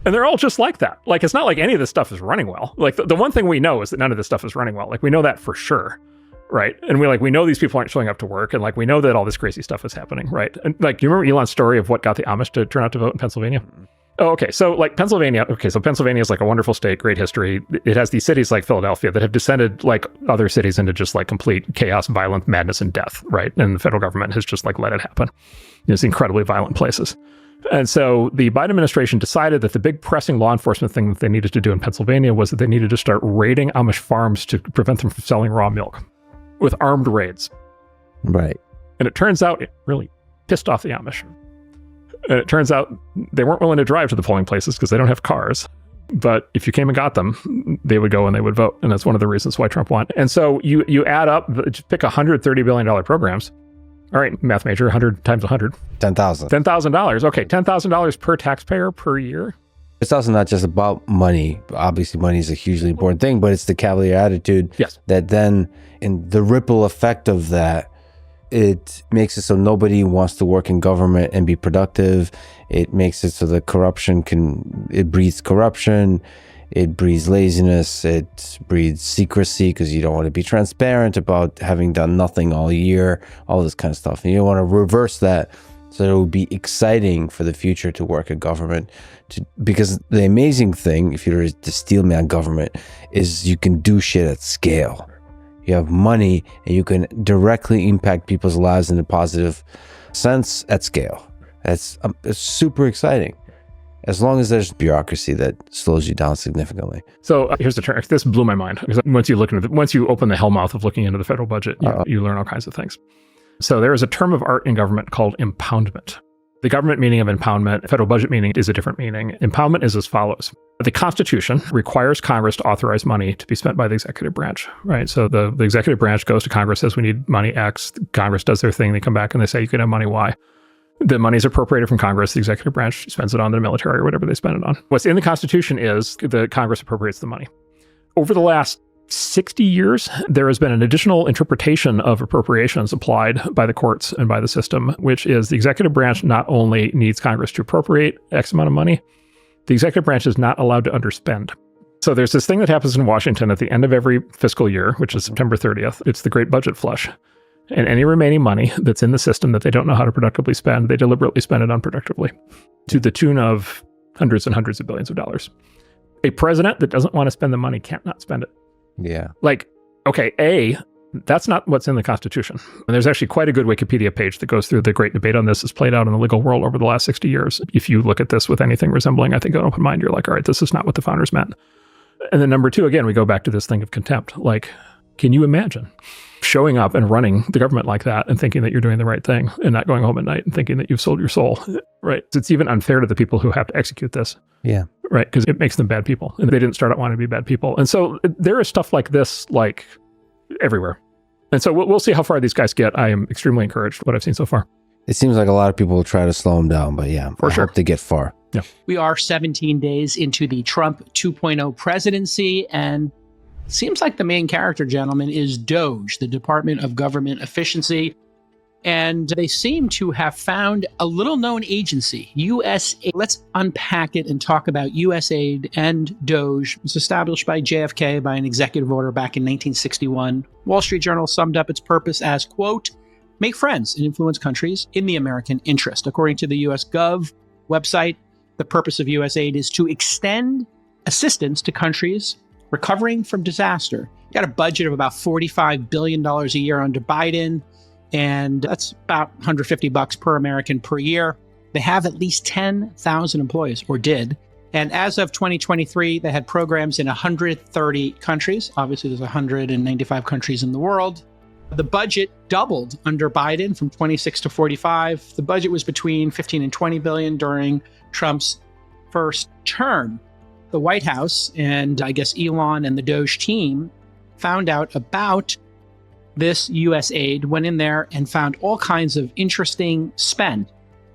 And they're all just like that. Like, it's not like any of this stuff is running well. Like, the one thing we know is that none of this stuff is running well. Like, we know that for sure. Right. And we know these people aren't showing up to work. And like, we know that all this crazy stuff is happening. Right. And like, you remember Elon's story of what got the Amish to turn out to vote in Pennsylvania? Oh, okay. So like Pennsylvania. Okay. So Pennsylvania is like a wonderful state, great history. It has these cities like Philadelphia that have descended like other cities into just like complete chaos, violence, madness, and death. Right. And the federal government has just like let it happen. It's incredibly violent places. And so the Biden administration decided that the big pressing law enforcement thing that they needed to do in Pennsylvania was that they needed to start raiding Amish farms to prevent them from selling raw milk with armed raids. Right. And it turns out it really pissed off the Amish. And it turns out they weren't willing to drive to the polling places because they don't have cars. But if you came and got them, they would go and they would vote. And that's one of the reasons why Trump won. And so you add up, just pick $130 billion programs. All right, math major, 100 times 100. $10,000. $10,000. Okay, $10,000 per taxpayer per year. It's also not just about money. Obviously, money is a hugely important thing, but it's the cavalier attitude that then, in the ripple effect of that, it makes it so nobody wants to work in government and be productive. It makes it so that it breeds corruption. It breeds laziness. It breeds secrecy because you don't want to be transparent about having done nothing all year, all this kind of stuff. And you want to reverse that so that it would be exciting for the future to work in government. Because the amazing thing, if you're the steelman government, is you can do shit at scale. You have money and you can directly impact people's lives in a positive sense at scale. It's super exciting. As long as there's bureaucracy that slows you down significantly. So here's the term. This blew my mind. Because once you open the hellmouth of looking into the federal budget, you learn all kinds of things. So there is a term of art in government called impoundment. The government meaning of impoundment, federal budget meaning is a different meaning. Impoundment is as follows. The Constitution requires Congress to authorize money to be spent by the executive branch, right? So the executive branch goes to Congress, says we need money X. Congress does their thing. They come back and they say you can have money Y. The money is appropriated from Congress. The executive branch spends it on the military or whatever they spend it on. What's in the Constitution is the Congress appropriates the money. Over the last 60 years, there has been an additional interpretation of appropriations applied by the courts and by the system, which is the executive branch not only needs Congress to appropriate X amount of money, the executive branch is not allowed to underspend. So there's this thing that happens in Washington at the end of every fiscal year, which is September 30th. It's the great budget flush. And any remaining money that's in the system that they don't know how to productively spend, they deliberately spend it unproductively to the tune of hundreds and hundreds of billions of dollars. A president that doesn't want to spend the money can't not spend it. Yeah. Like, okay, that's not what's in the Constitution. And there's actually quite a good Wikipedia page that goes through the great debate on this. It's played out in the legal world over the last 60 years. If you look at this with anything resembling, I think, an open mind, you're like, all right, this is not what the founders meant. And then number two, again, we go back to this thing of contempt. Like, can you imagine showing up and running the government like that and thinking that you're doing the right thing and not going home at night and thinking that you've sold your soul, right? It's even unfair to the people who have to execute this Yeah. Right. Because it makes them bad people. And they didn't start out wanting to be bad people. And so there is stuff like this, like everywhere. And so we'll see how far these guys get. I am extremely encouraged what I've seen so far. It seems like a lot of people will try to slow him down, but yeah, I hope they get far. Yeah. We are 17 days into the Trump 2.0 presidency, and it seems like the main character, gentlemen, is Doge, the Department of Government Efficiency. And they seem to have found a little-known agency, USAID. Let's unpack it and talk about USAID and Doge. It was established by JFK by an executive order back in 1961. Wall Street Journal summed up its purpose as, quote, make friends and influence countries in the American interest. According to the US Gov website, the purpose of USAID is to extend assistance to countries recovering from disaster. Got a budget of about $45 billion a year under Biden, and that's about $150 per American per year. They have at least 10,000 employees, or did. And as of 2023, they had programs in 130 countries. Obviously, there's 195 countries in the world. The budget doubled under Biden from 26 to 45. The budget was between 15 and 20 billion during Trump's first term. The White House and I guess Elon and the Doge team found out about this USAID, went in there and found all kinds of interesting spend.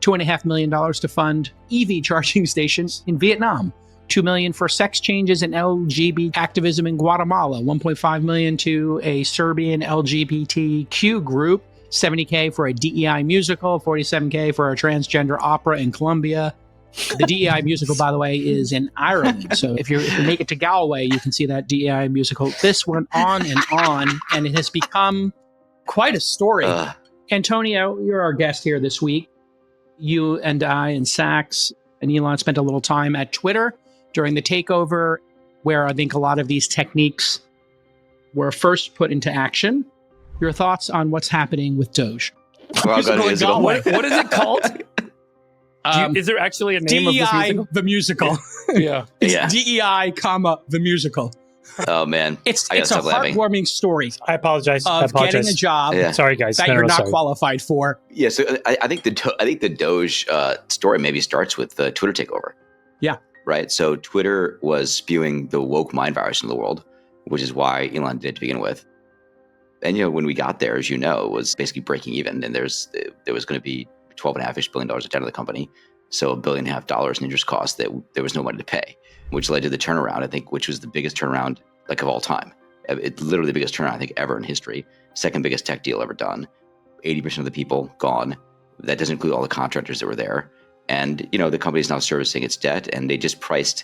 $2.5 million to fund EV charging stations in Vietnam. $2 million for sex changes and LGBT activism in Guatemala. $1.5 million to a Serbian LGBTQ group. $70K for a DEI musical. $47K for a transgender opera in Colombia. The DEI musical, by the way, is in Ireland. So if you make it to Galway, you can see that DEI musical. This went on, and it has become quite a story. Antonio, you're our guest here this week. You and I and Sachs and Elon spent a little time at Twitter during the takeover, where I think a lot of these techniques were first put into action. Your thoughts on what's happening with Doge? What is it called? Is there actually a name DEI, of this musical? the musical. Yeah. It's DEI, the musical. Oh, man. It's a heartwarming story. I apologize. Of getting a job. Yeah. Sorry, guys. That you're not qualified for. Yeah, so I think the Doge story maybe starts with the Twitter takeover. Yeah. Right? So Twitter was spewing the woke mind virus into the world, which is why Elon did it to begin with. And, when we got there, as you know, it was basically breaking even. And there was going to be $12.5 billion of debt of the company. So $1.5 billion in interest costs that there was no money to pay, which led to the turnaround, I think, which was the biggest turnaround of all time. It's literally the biggest turnaround, I think, ever in history. Second biggest tech deal ever done. 80% of the people gone. That doesn't include all the contractors that were there. And, the company's now servicing its debt, and they just priced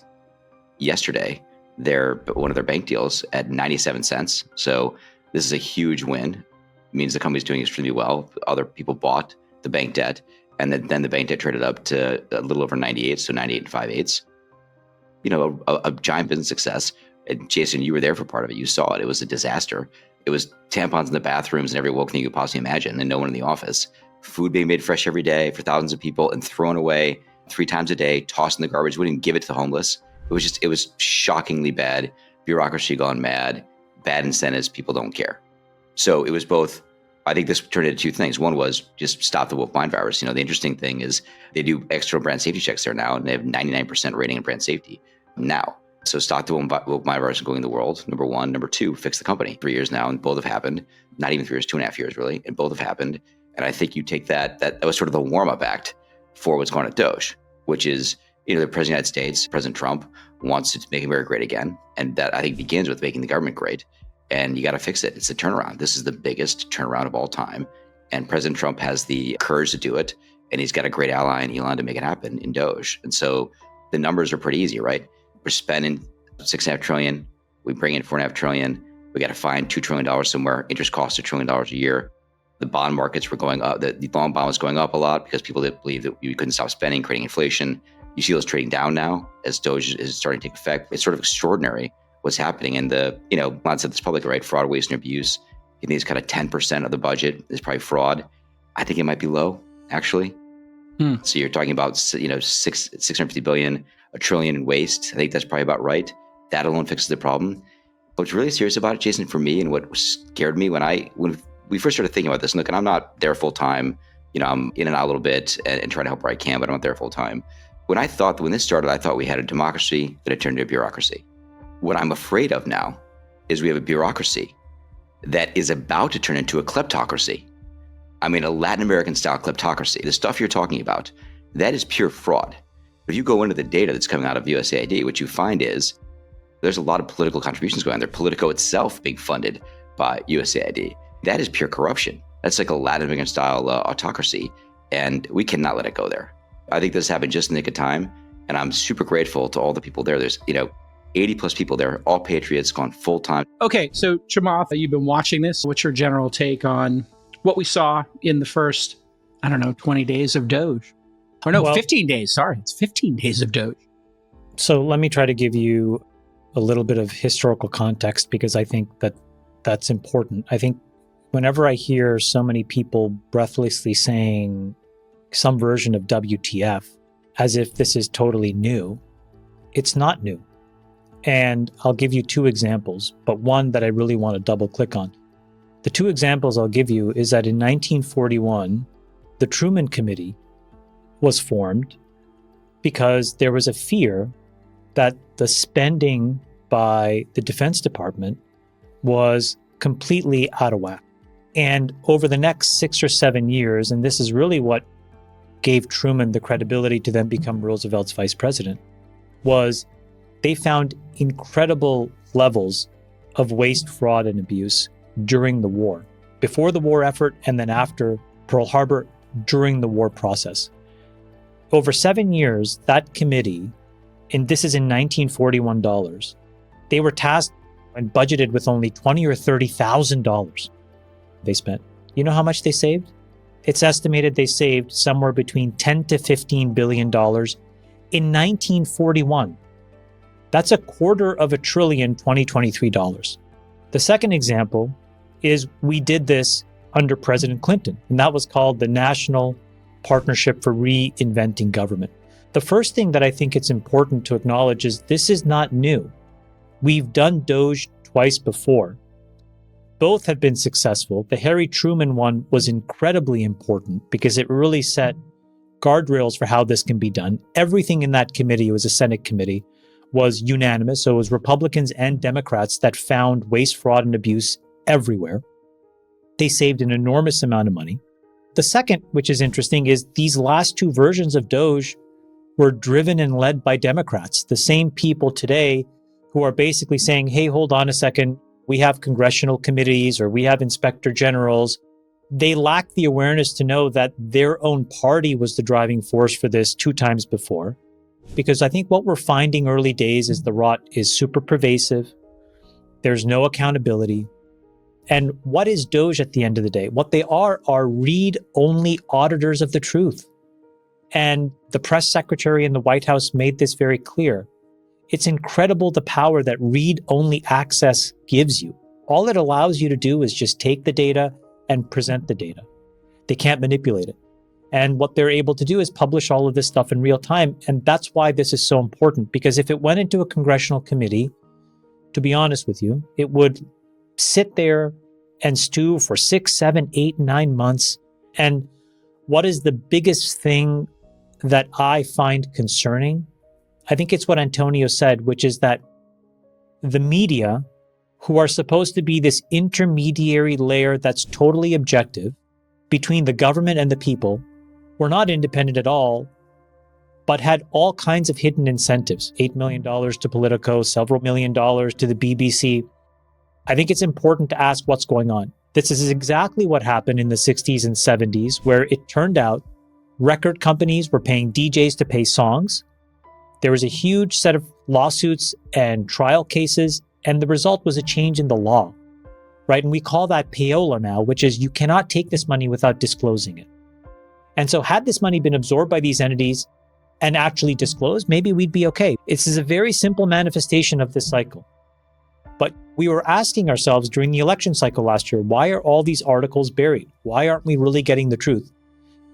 yesterday one of their bank deals at 97 cents. So this is a huge win. It means the company's doing extremely well. Other people bought the bank debt, and then the bank debt traded up to a little over 98, so 98 and 5/8. A giant business success. And Jason, you were there for part of it. You saw it. It was a disaster. It was tampons in the bathrooms and every woke thing you could possibly imagine, and no one in the office. Food being made fresh every day for thousands of people and thrown away 3 times a day, tossed in the garbage. We didn't give it to the homeless. It was shockingly bad. Bureaucracy gone mad. Bad incentives. People don't care. So it was both. I think this turned into 2 things. One was just stop the woke mind virus. The interesting thing is they do external brand safety checks there now, and they have 99% rating in brand safety now. So stop the woke mind virus going in the world, number one. Number 2, fix the company. 3 years now, and both have happened. Not even 3 years, 2.5 years really, and both have happened. And I think you take that was sort of the warm-up act for what's going on at Doge, which is, the President of the United States, President Trump, wants to make America great again. And that, I think, begins with making the government great. And you got to fix it. It's a turnaround. This is the biggest turnaround of all time. And President Trump has the courage to do it. And he's got a great ally in Elon to make it happen in Doge. And so the numbers are pretty easy, right? We're spending $6.5 trillion. We bring in $4.5 trillion. We got to find $2 trillion somewhere. Interest costs $1 trillion a year. The bond markets were going up. The long bond was going up a lot because people didn't believe that you couldn't stop spending, creating inflation. You see those trading down now as Doge is starting to take effect. It's sort of extraordinary what's happening. And Elon said this publicly, right? Fraud, waste, and abuse. He thinks kind of 10% of the budget is probably fraud. I think it might be low, actually. So you're talking about, $650 billion, $1 trillion in waste. I think that's probably about right. That alone fixes the problem. What's really serious about it, Jason, for me, and what scared me when we first started thinking about this, and look, and I'm not there full time, I'm in and out a little bit and trying to help where I can, but I'm not there full time. When this started, I thought we had a democracy that had turned into a bureaucracy. What I'm afraid of now is we have a bureaucracy that is about to turn into a kleptocracy. I mean, a Latin American style kleptocracy. The stuff you're talking about, that is pure fraud. If you go into the data that's coming out of USAID, what you find is there's a lot of political contributions going on there. Politico itself being funded by USAID. That is pure corruption. That's like a Latin American style autocracy, and we cannot let it go there. I think this happened just in the nick of time, and I'm super grateful to all the people there. There's 80 plus people there, all patriots, gone full time. Okay, so Chamath, you've been watching this. What's your general take on what we saw in the first, 20 days of Doge? Or no, 15 days. Sorry, it's 15 days of Doge. So let me try to give you a little bit of historical context, because I think that's important. I think whenever I hear so many people breathlessly saying some version of WTF, as if this is totally new, it's not new. And I'll give you two examples, but one that I really want to double click on. The two examples I'll give you is that in 1941, the Truman Committee was formed because there was a fear that the spending by the Defense Department was completely out of whack. And over the next 6 or 7 years, and this is really what gave Truman the credibility to then become Roosevelt's vice president, was they found incredible levels of waste, fraud, and abuse during the war, before the war effort, and then after Pearl Harbor, during the war process. Over 7 years, that committee, and this is in 1941 dollars, they were tasked and budgeted with only $20,000 or $30,000 they spent. You know how much they saved? It's estimated they saved somewhere between $10 to $15 billion in 1941. That's $250 billion 2023 dollars. The second example is we did this under President Clinton, and that was called the National Partnership for Reinventing Government. The first thing that I think it's important to acknowledge is this is not new. We've done Doge twice before. Both have been successful. The Harry Truman one was incredibly important because it really set guardrails for how this can be done. Everything in that committee, it was a Senate committee, was unanimous. So it was Republicans and Democrats that found waste, fraud, and abuse everywhere. They saved an enormous amount of money. The second, which is interesting, is these last two versions of Doge were driven and led by Democrats, the same people today who are basically saying, hey, hold on a second, we have congressional committees or we have inspector generals. They lack the awareness to know that their own party was the driving force for this 2 times before. Because I think what we're finding early days is the rot is super pervasive. There's no accountability. And what is Doge at the end of the day? What they are read-only auditors of the truth. And the press secretary in the White House made this very clear. It's incredible the power that read-only access gives you. All it allows you to do is just take the data and present the data. They can't manipulate it. And what they're able to do is publish all of this stuff in real time. And that's why this is so important, because if it went into a congressional committee, to be honest with you, it would sit there and stew for 6, 7, 8, 9 months. And what is the biggest thing that I find concerning? I think it's what Antonio said, which is that the media, who are supposed to be this intermediary layer that's totally objective between the government and the people, were not independent at all, but had all kinds of hidden incentives, $8 million to Politico, several $1 million to the BBC. I think it's important to ask what's going on. This is exactly what happened in the 60s and 70s, where it turned out record companies were paying DJs to play songs. There was a huge set of lawsuits and trial cases, and the result was a change in the law, right? And we call that payola now, which is you cannot take this money without disclosing it. And so had this money been absorbed by these entities and actually disclosed, maybe we'd be okay. This is a very simple manifestation of this cycle. But we were asking ourselves during the election cycle last year, why are all these articles buried? Why aren't we really getting the truth?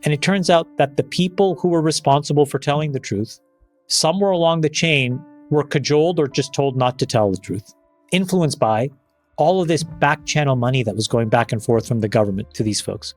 And it turns out that the people who were responsible for telling the truth, somewhere along the chain, were cajoled or just told not to tell the truth, influenced by all of this back channel money that was going back and forth from the government to these folks.